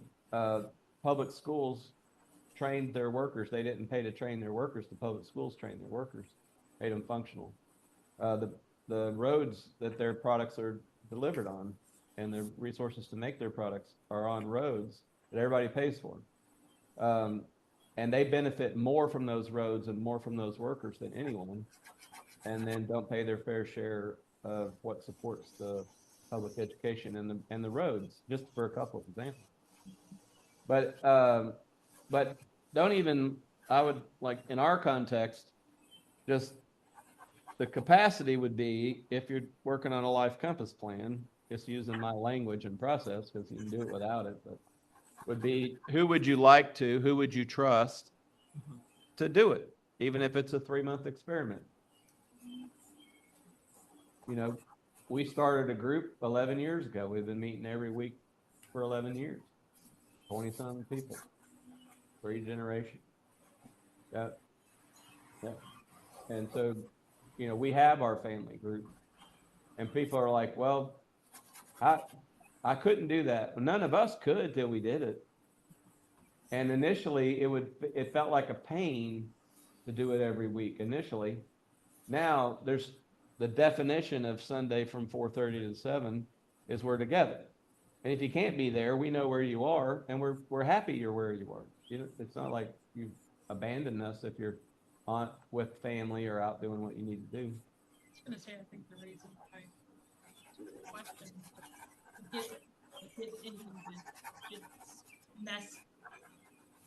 public schools trained their workers. They didn't pay to train their workers. The public schools trained their workers, made them functional. The roads that their products are delivered on and the resources to make their products are on roads that everybody pays for. And they benefit more from those roads and more from those workers than anyone, and then don't pay their fair share of what supports the public education and the roads, just for a couple of examples. But don't even, I would like in our context, just the capacity would be, if you're working on a life compass plan, just using my language and process, because you can do it without it, but would be, who would you trust to do it, even if it's a 3-month experiment? We started a group 11 years ago. We've been meeting every week for 11 years, 20-some people, 3 generations. Yeah. And so, we have our family group, and people are like, well, I couldn't do that. Well, none of us could till we did it. And initially it felt like a pain to do it every week initially. Now there's the definition of Sunday from 4:30 to 7 is we're together. And if you can't be there, we know where you are, and we're happy you're where you are. It's not like you abandon us if you're on with family or out doing what you need to do. I was going to say, I think the reason why the question get into the mess,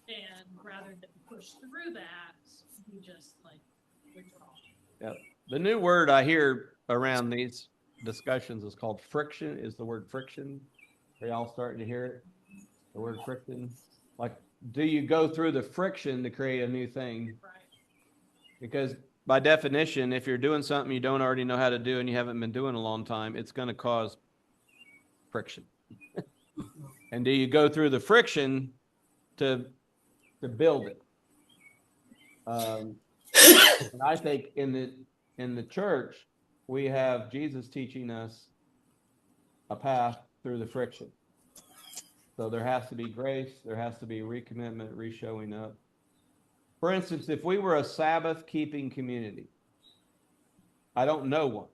and rather than push through that, you just like withdraw. Yeah. The new word I hear around these discussions is called friction. Is the word friction? Are y'all starting to hear it? The word friction. Like, do you go through the friction to create a new thing? Right. Because by definition, if you're doing something you don't already know how to do and you haven't been doing a long time, it's going to cause friction. And do you go through the friction to build it? And I think in the church, we have Jesus teaching us a path through the friction. So there has to be grace, there has to be recommitment, re-showing up. For instance, if we were a Sabbath keeping community, I don't know one.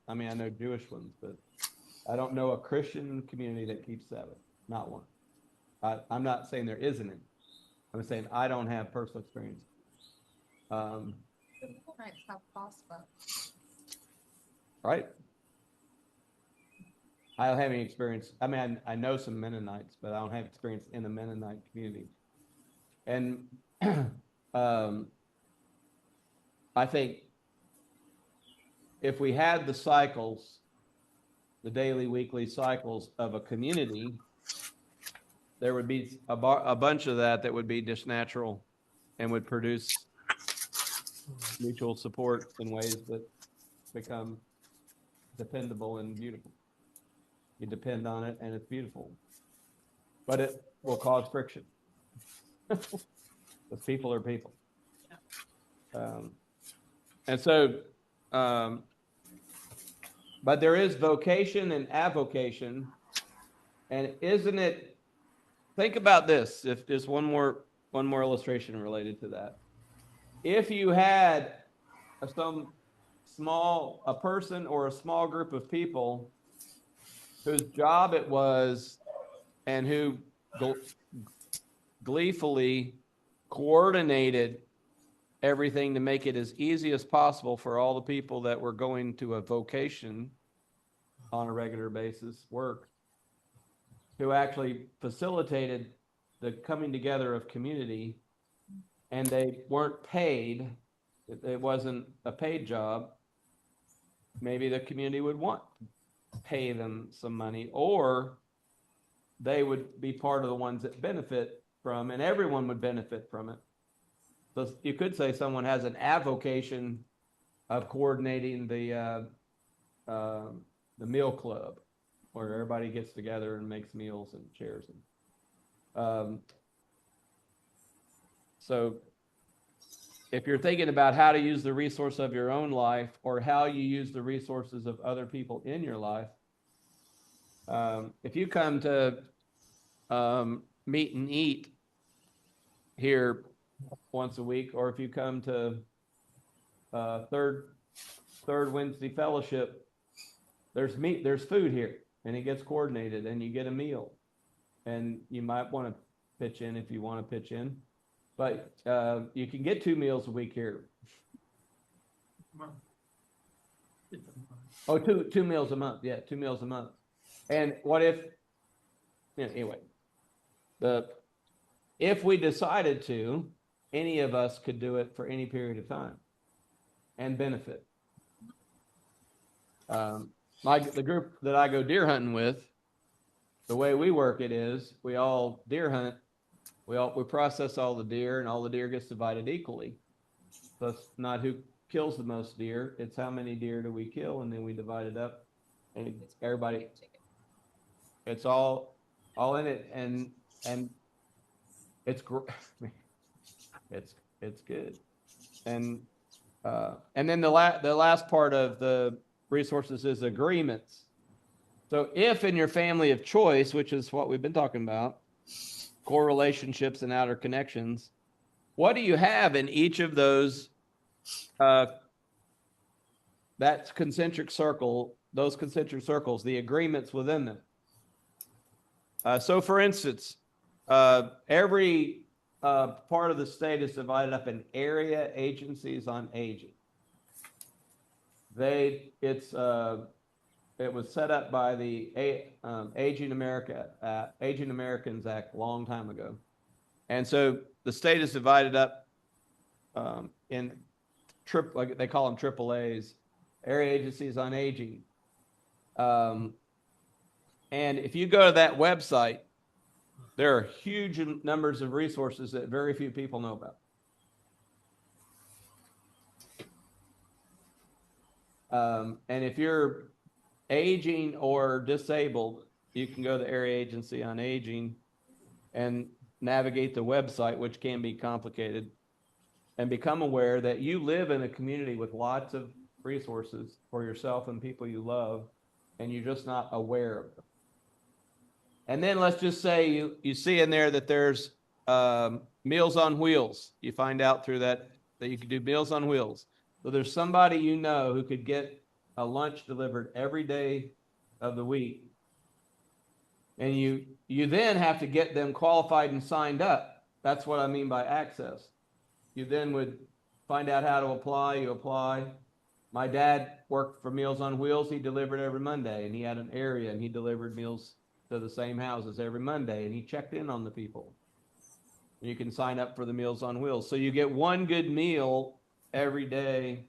I know Jewish ones, but I don't know a Christian community that keeps Sabbath. Not one. I'm not saying there isn't any. I'm saying I don't have personal experience. The Mennonites have pasta. Right. I don't have any experience. I know some Mennonites, but I don't have experience in the Mennonite community. And I think if we had the cycles, the daily, weekly cycles of a community, there would be a bunch of that would be just natural and would produce mutual support in ways that become dependable and beautiful. You depend on it and it's beautiful, but it will cause friction. Because people are people. And so, but there is vocation and avocation. And isn't it, think about this, if there's one more illustration related to that. If you had a person or a small group of people whose job it was and who gleefully coordinated everything to make it as easy as possible for all the people that were going to a vocation on a regular basis work, who actually facilitated the coming together of community, and they weren't paid, it wasn't a paid job, maybe the community would want to pay them some money, or they would be part of the ones that benefit from, and everyone would benefit from it. So you could say someone has an avocation of coordinating the meal club, where everybody gets together and makes meals and shares them. So if you're thinking about how to use the resource of your own life, or how you use the resources of other people in your life, if you come to meet and eat here once a week, or if you come to third Wednesday fellowship, there's food here, and it gets coordinated, and you get a meal, and you might want to pitch in if you want to pitch in, but you can get 2 meals a week here. Oh, two meals a month. Yeah, 2 meals a month. And what if, anyway, if we decided to, any of us could do it for any period of time and benefit. The group that I go deer hunting with, the way we work it is, we all deer hunt. We process all the deer, and all the deer gets divided equally. So it's not who kills the most deer, it's how many deer do we kill, and then we divide it up, and everybody, it's all in it, and it's it's good. And then the last part of the resources is agreements. So if in your family of choice, which is what we've been talking about, core relationships and outer connections, what do you have in each of those, that concentric circle, those concentric circles, the agreements within them? So for instance, every part of the state is divided up in area agencies on aging. It was set up by the Aging Americans Act a long time ago, and so the state is divided up in like they call them AAAs, area agencies on aging. And if you go to that website, there are huge numbers of resources that very few people know about. And if you're aging or disabled, you can go to the area agency on aging and navigate the website, which can be complicated. and become aware that you live in a community with lots of resources for yourself and people you love, and you're just not aware of them. And then let's just say you see in there that there's Meals on Wheels. You find out through that you can do Meals on Wheels. So there's somebody you know who could get a lunch delivered every day of the week. And you then have to get them qualified and signed up. That's what I mean by access. You then would find out how to apply. You apply. My dad worked for Meals on Wheels. He delivered every Monday, and he had an area, and he delivered meals to the same houses every Monday, and he checked in on the people. You can sign up for the Meals on Wheels. So you get one good meal every day.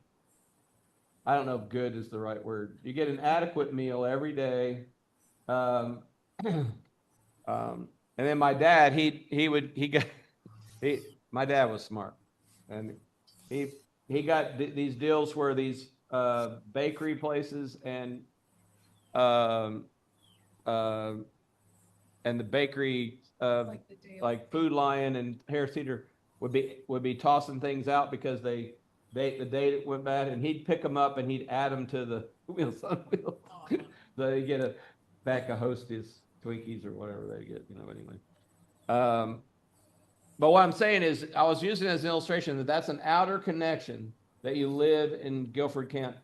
I don't know if good is the right word. You get an adequate meal every day. And then my dad, my dad was smart, and he got these deals where these bakery places and um, uh, and the bakery like Food Lion and Harris Teeter would be tossing things out because the date went bad, and he'd pick them up and he'd add them to the Meals on Wheels. So you get a pack of Hostess Twinkies or whatever they get, anyway. But what I'm saying is, I was using it as an illustration that that's an outer connection that you live in Guilford County.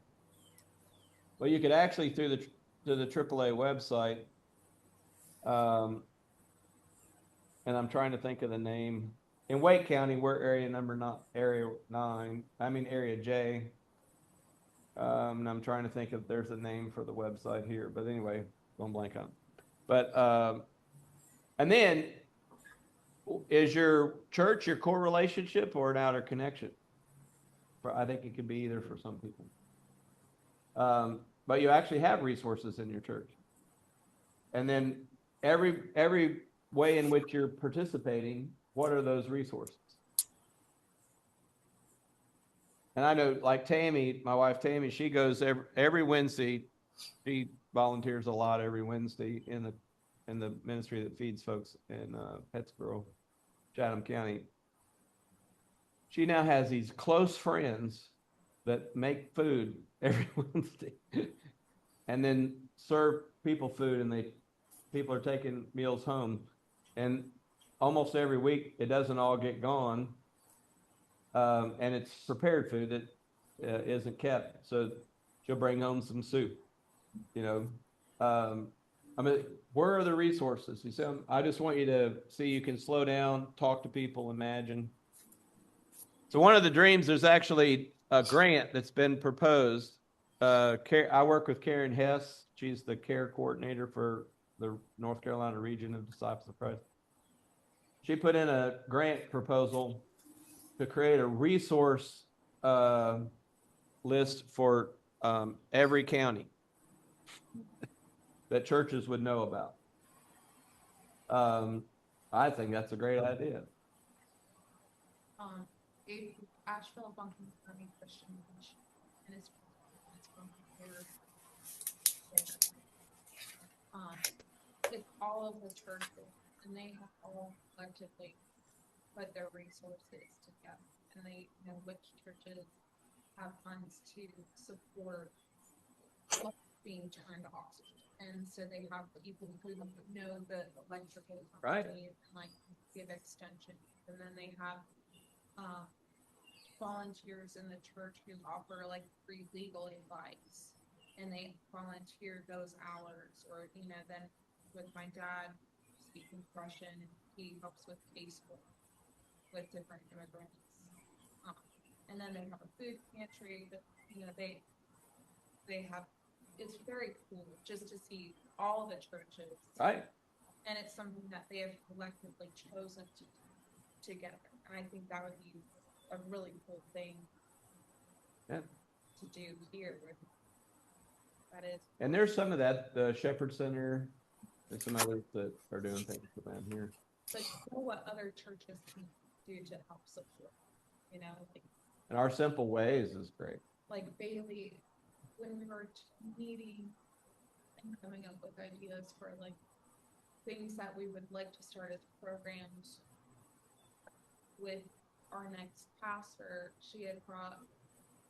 Well, you could actually through the AAA website, and I'm trying to think of the name. In Wake County, we're area J. And I'm trying to think if there's a name for the website here, but anyway, going blank on. But and then, is your church your core relationship or an outer connection? I think it could be either for some people. But you actually have resources in your church, and then every way in which you're participating, what are those resources? And I know, like Tammy, my wife Tammy, she goes every Wednesday. She volunteers a lot every Wednesday in the ministry that feeds folks in Pittsboro, Chatham County. She now has these close friends that make food every Wednesday, and then serve people food, and people are taking meals home, and almost every week it doesn't all get gone. And it's prepared food that isn't kept. So she'll bring home some soup, I mean, where are the resources? You see, I just want you to see you can slow down, talk to people, imagine. So one of the dreams, there's actually a grant that's been proposed. I work with Karen Hess. She's the care coordinator for the North Carolina region of Disciples of Christ. She put in a grant proposal to create a resource list for every county that churches would know about. I think that's a great idea. Asheville Bunking County Christian Mission, and it's from here. It's all of the churches, and they have all collectively put their resources together, and they know which churches have funds to support what's being turned off. And so they have people who know the electrical company, and like give extension, and then they have volunteers in the church who offer like free legal advice, and they volunteer those hours. Or then with my dad speaking Russian, he helps with casework with different immigrants. And then they have a food pantry that they have. It's very cool just to see all the churches, right? And it's something that they have collectively chosen to do together, and I think that would be a really cool thing to do here. That is, and there's some of that, the Shepherd Center, and some others that are doing things for them here. But know what other churches can do to help support, and Our Simple Ways is great. Like Bailey, when we were meeting and coming up with ideas for like things that we would like to start as programs with our next pastor, she had brought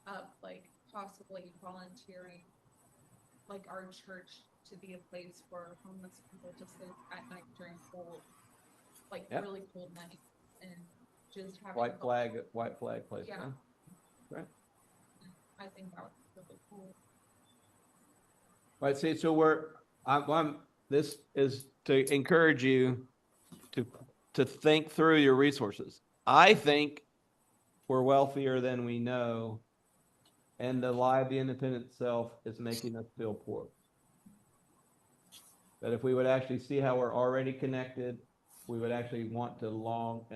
up like possibly volunteering like our church to be a place for homeless people to sleep at night during cold, like Yep. really cold nights, and just having White flag place. Yeah. Huh? Right. I think that would be really cool. Right. See, so this is to encourage you to think through your resources. I think we're wealthier than we know, and the lie of the independent self is making us feel poor. That if we would actually see how we're already connected, we would actually want to long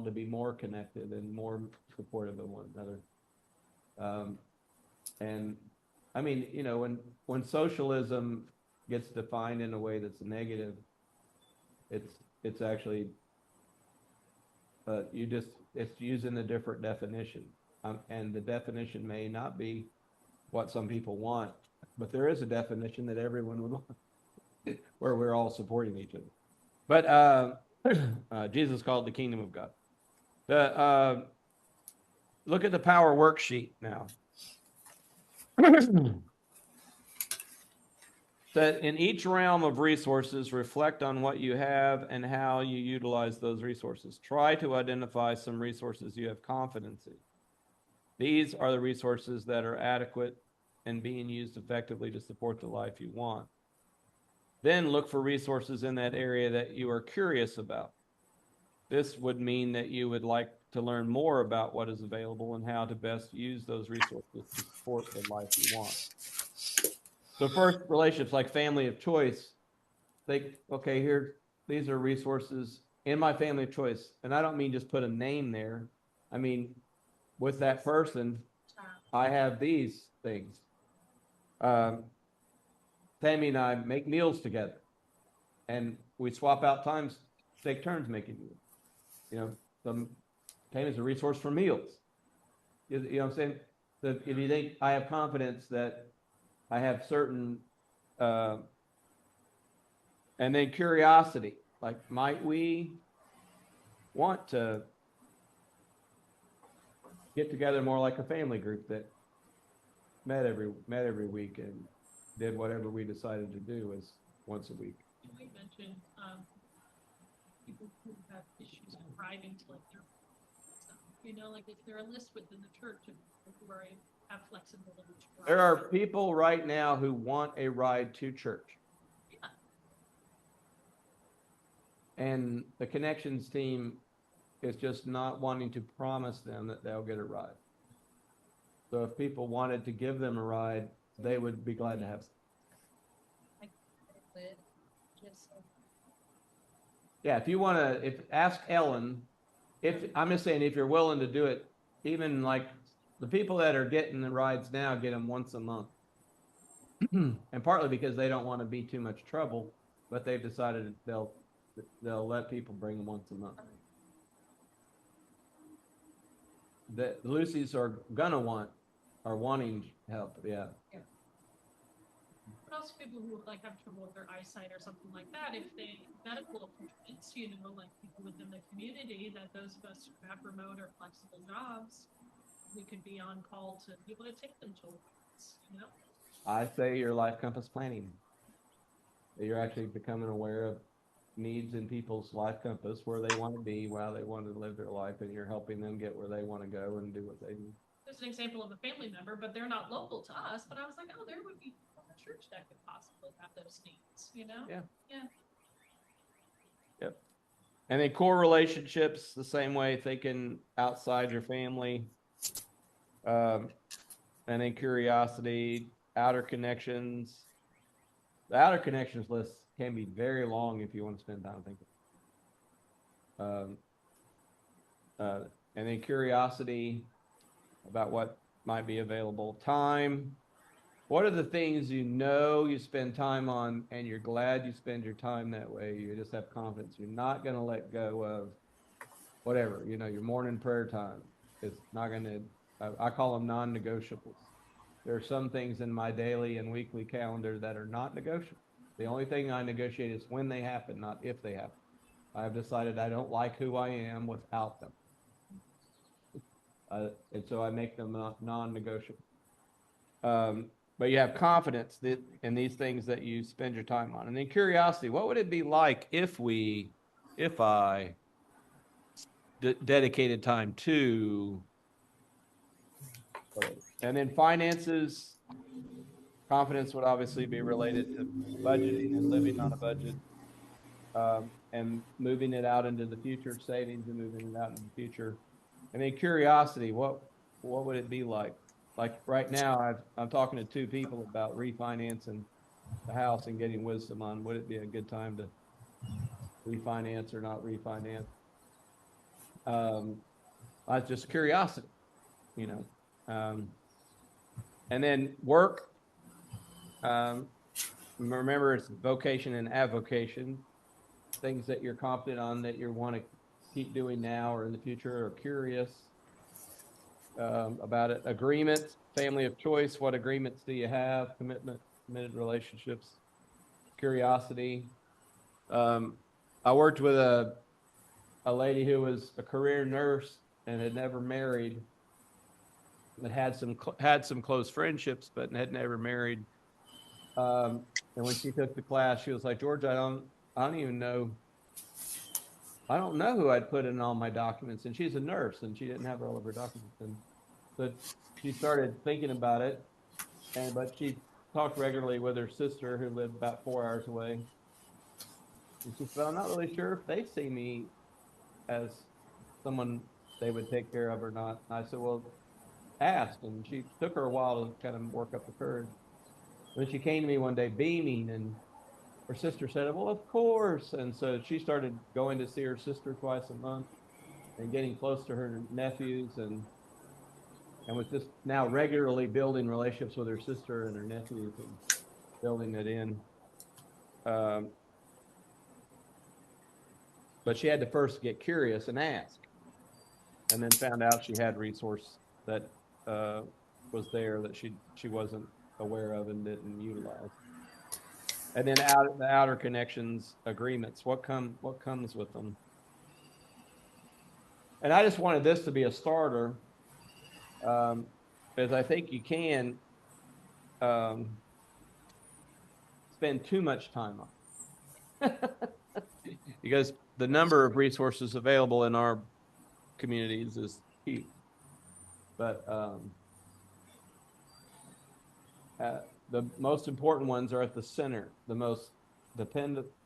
to be more connected and more supportive of one another. And I mean, you know, when socialism gets defined in a way that's negative, it's actually it's using a different definition, and the definition may not be what some people want, but there is a definition that everyone would want, where we're all supporting each other. But Jesus called the kingdom of God. Look at the power worksheet now. That in each realm of resources, reflect on what you have and how you utilize those resources. Try to identify some resources you have confidence in. These are the resources that are adequate and being used effectively to support the life you want. Then look for resources in that area that you are curious about. This would mean that you would like to learn more about what is available and how to best use those resources to support the life you want. So first, relationships like family of choice. These are resources in my family of choice. And I don't mean just put a name there. I mean, with that person, I have these things. Tammy and I make meals together, and we swap out times, take turns making meals. You know, Tammy's a resource for meals. You know what I'm saying? That if you think I have confidence that I have certain, and then curiosity, like might we want to get together more like a family group that met every week and did whatever we decided to do as once a week. We mentioned people who have issues with driving to like their stuff. You know, like is there a list within the church of people who have flexibility to drive? There are people right now who want a ride to church. Yeah. And the connections team is just not wanting to promise them that they'll get a ride. So if people wanted to give them a ride, they would be glad to have some. Yeah, if you want to, ask Ellen, I'm just saying, if you're willing to do it, even like the people that are getting the rides now get them once a month. And partly because they don't want to be too much trouble, but they've decided they'll let people bring them once a month. The Lucy's are wanting help, yeah. But also people who like have trouble with their eyesight or something like that, if they medical appointments, you know, like people within the community, that those of us who have remote or flexible jobs, we could be on call to be able to take them to appointments, you know? I say your life compass planning. You're actually becoming aware of needs in people's life compass, where they want to be, while they want to live their life, and you're helping them get where they want to go and do what they need. There's an example of a family member, but they're not local to us. But I was like, oh, there would be a church that could possibly have those needs, you know? Yeah. Yeah. Yep. And then core relationships, the same way, thinking outside your family. And then curiosity, outer connections. The outer connections list can be very long if you want to spend time thinking. And then curiosity about what might be available. Time. What are the things you know you spend time on, and you're glad you spend your time that way? You just have confidence. You're not going to let go of whatever, you know, your morning prayer time. It's not going to, I call them non-negotiables. There are some things in my daily and weekly calendar that are not negotiable. The only thing I negotiate is when they happen, not if they happen. I've decided I don't like who I am without them. And so I make them non-negotiable. But you have confidence that in these things that you spend your time on. And then curiosity, what would it be like if I dedicated time to, and then finances, confidence would obviously be related to budgeting and living on a budget, and moving it out into the future, savings and moving it out into the future. And then curiosity, what would it be like? Like right now, I'm talking to two people about refinancing the house and getting wisdom on would it be a good time to refinance or not refinance. That's just curiosity, you know. And then work. Remember, it's vocation and avocation. Things that you're confident on that you want to keep doing now or in the future, or curious about it. Agreements, family of choice. What agreements do you have? Committed relationships. Curiosity. I worked with a lady who was a career nurse and had never married, but had some close friendships, but had never married. And when she took the class, she was like, George, I don't even know. I don't know who I'd put in all my documents. And she's a nurse and she didn't have all of her documents. And so she started thinking about it. But she talked regularly with her sister who lived about 4 hours away. And she said, I'm not really sure if they see me as someone they would take care of or not. And I said, well, ask. And she took her a while to kind of work up the courage. Then she came to me one day beaming, and her sister said, well, of course. And so she started going to see her sister twice a month and getting close to her nephews, and was just now regularly building relationships with her sister and her nephews and building it in. But she had to first get curious and ask, and then found out she had resource that was there that she wasn't aware of and didn't utilize. And then the outer connections agreements, what comes with them. And I just wanted this to be a starter, because I think you can spend too much time on it. Because the number of resources available in our communities is huge. But the most important ones are at the center, the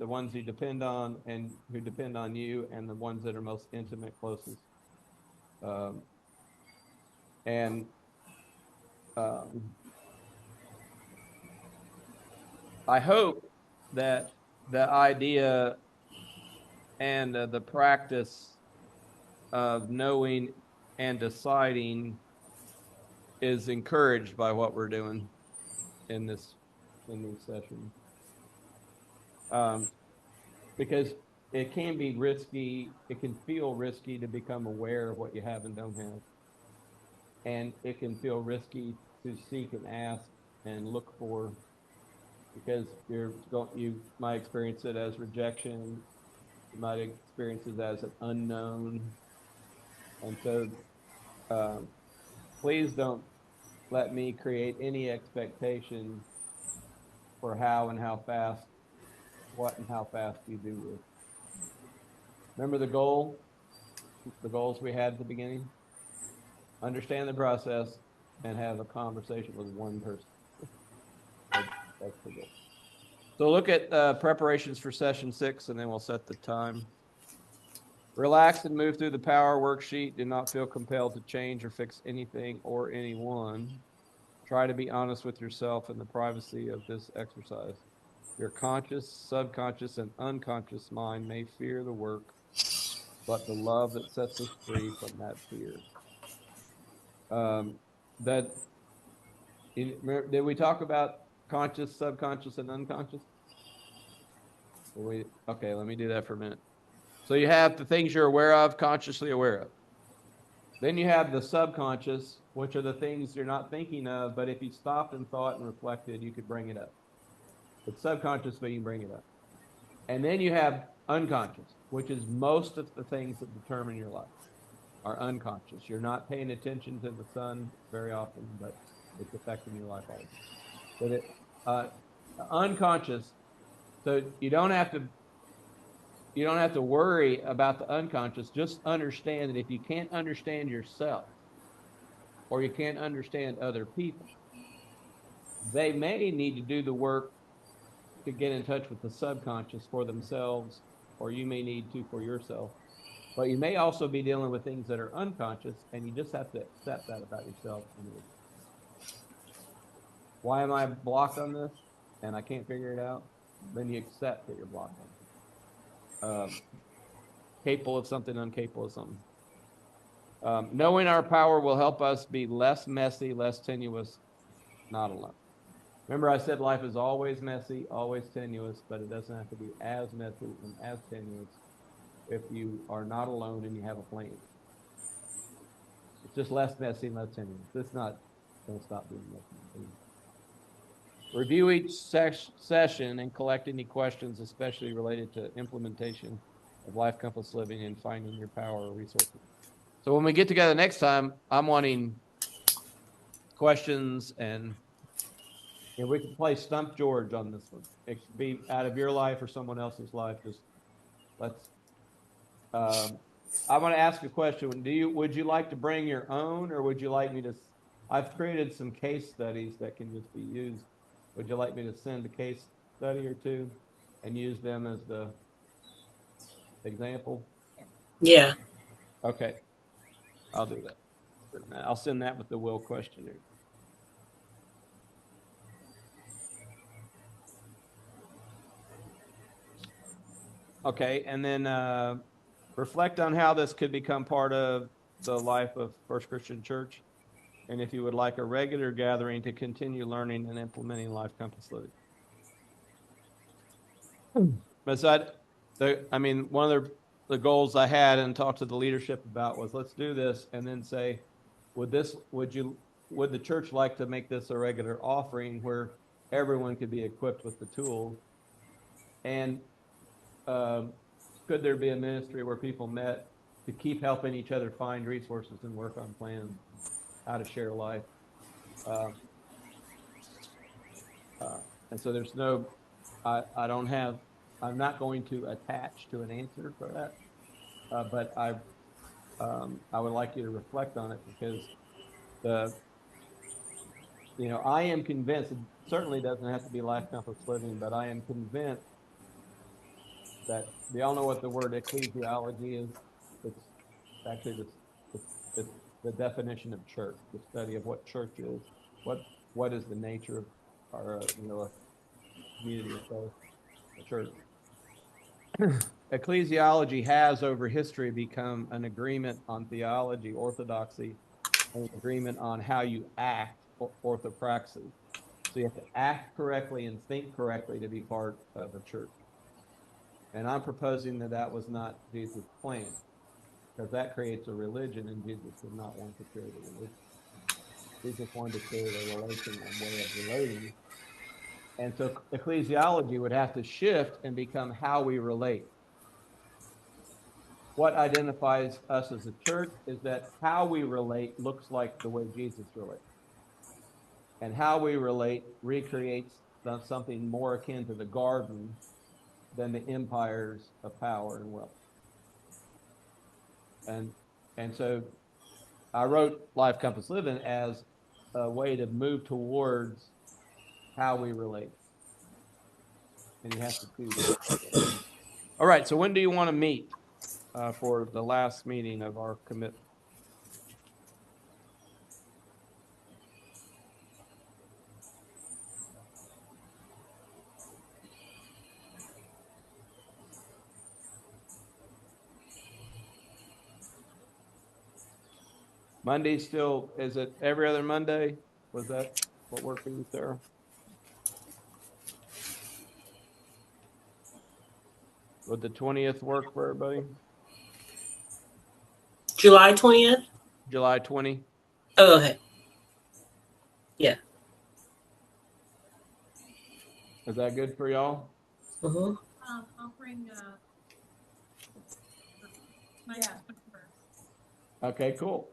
ones you depend on and who depend on you, and the ones that are most intimate, closest. I hope that the idea and the practice of knowing and deciding is encouraged by what we're doing in these sessions, because it can be risky. It can feel risky to become aware of what you have and don't have, and it can feel risky to seek and ask and look for, because you might experience it as rejection, you might experience it as an unknown, and so please don't let me create any expectation for what and how fast you do this. Remember the goals we had at the beginning? Understand the process and have a conversation with one person. That's the goal. So look at preparations for session 6, and then we'll set the time. Relax and move through the power worksheet. Do not feel compelled to change or fix anything or anyone. Try to be honest with yourself in the privacy of this exercise. Your conscious, subconscious, and unconscious mind may fear the work, but the love that sets us free from that fear. Did we talk about conscious, subconscious, and unconscious? Okay, let me do that for a minute. So you have the things you're aware of, consciously aware of. Then you have the subconscious, which are the things you're not thinking of, but if you stopped and thought and reflected, you could bring it up. It's subconscious, but you can bring it up. And then you have unconscious, which is most of the things that determine your life. are unconscious. You're not paying attention to the sun very often, but it's affecting your life all the time. But unconscious, so you don't have to worry about the unconscious. Just understand that if you can't understand yourself or you can't understand other people, they may need to do the work to get in touch with the subconscious for themselves, or you may need to for yourself. But you may also be dealing with things that are unconscious, and you just have to accept that about yourself. Why am I blocked on this and I can't figure it out? Then you accept that you're blocked on it. Capable of something, incapable of something. Knowing our power will help us be less messy, less tenuous, not alone. Remember, I said life is always messy, always tenuous, but it doesn't have to be as messy and as tenuous if you are not alone and you have a plan. It's just less messy and less tenuous. It's not going to stop being messy. Review each session and collect any questions, especially related to implementation of Life Compass Living and finding your power or resources. So when we get together next time, I'm wanting questions, and we can play Stump George on this one. It could be out of your life or someone else's life. Just let's. I want to ask a question. Would you like to bring your own, or would you like me to? I've created some case studies that can just be used. Would you like me to send a case study or two and use them as the example? Yeah. Okay, I'll do that. I'll send that with the will questionnaire. Okay, and then reflect on how this could become part of the life of First Christian Church, and if you would like a regular gathering to continue learning and implementing Life Compass Living. Besides, one of the goals I had and talked to the leadership about was, let's do this, and then say, would the church like to make this a regular offering where everyone could be equipped with the tools? And could there be a ministry where people met to keep helping each other find resources and work on plans, how to share life? And so there's no, I'm not going to attach to an answer for that, but I would like you to reflect on it, because I am convinced, it certainly doesn't have to be Life Compass Living, but I am convinced that we all know what the word ecclesiology is. It's actually it's the definition of church, the study of what church is, what is the nature of our a community of faith, a church. Ecclesiology has over history become an agreement on theology, orthodoxy, and an agreement on how you act, orthopraxy. So you have to act correctly and think correctly to be part of a church. And I'm proposing that was not Jesus' plan, because that creates a religion, and Jesus did not want to create a religion. Jesus wanted to create a relation and way of relating. And so ecclesiology would have to shift and become how we relate. What identifies us as a church is that how we relate looks like the way Jesus relates. And how we relate recreates something more akin to the garden than the empires of power and wealth. And so I wrote Life Compass Living as a way to move towards how we relate. And you have to do that. All right, so when do you want to meet for the last meeting of our commitment? Monday still, is it every other Monday? Was that what worked for you, Sarah? Would the 20th work for everybody? July 20th? July 20? Oh, okay. Yeah. Is that good for y'all? Mm-hmm. I'll bring my Yeah. Okay, cool.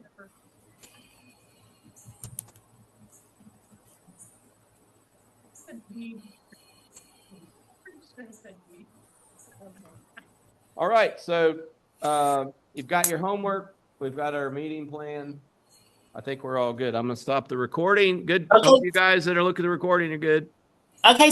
All right, so you've got your homework. We've got our meeting plan. I think we're all good. I'm gonna stop the recording. Good. Okay. Hope you guys that are looking at the recording are good. Okay.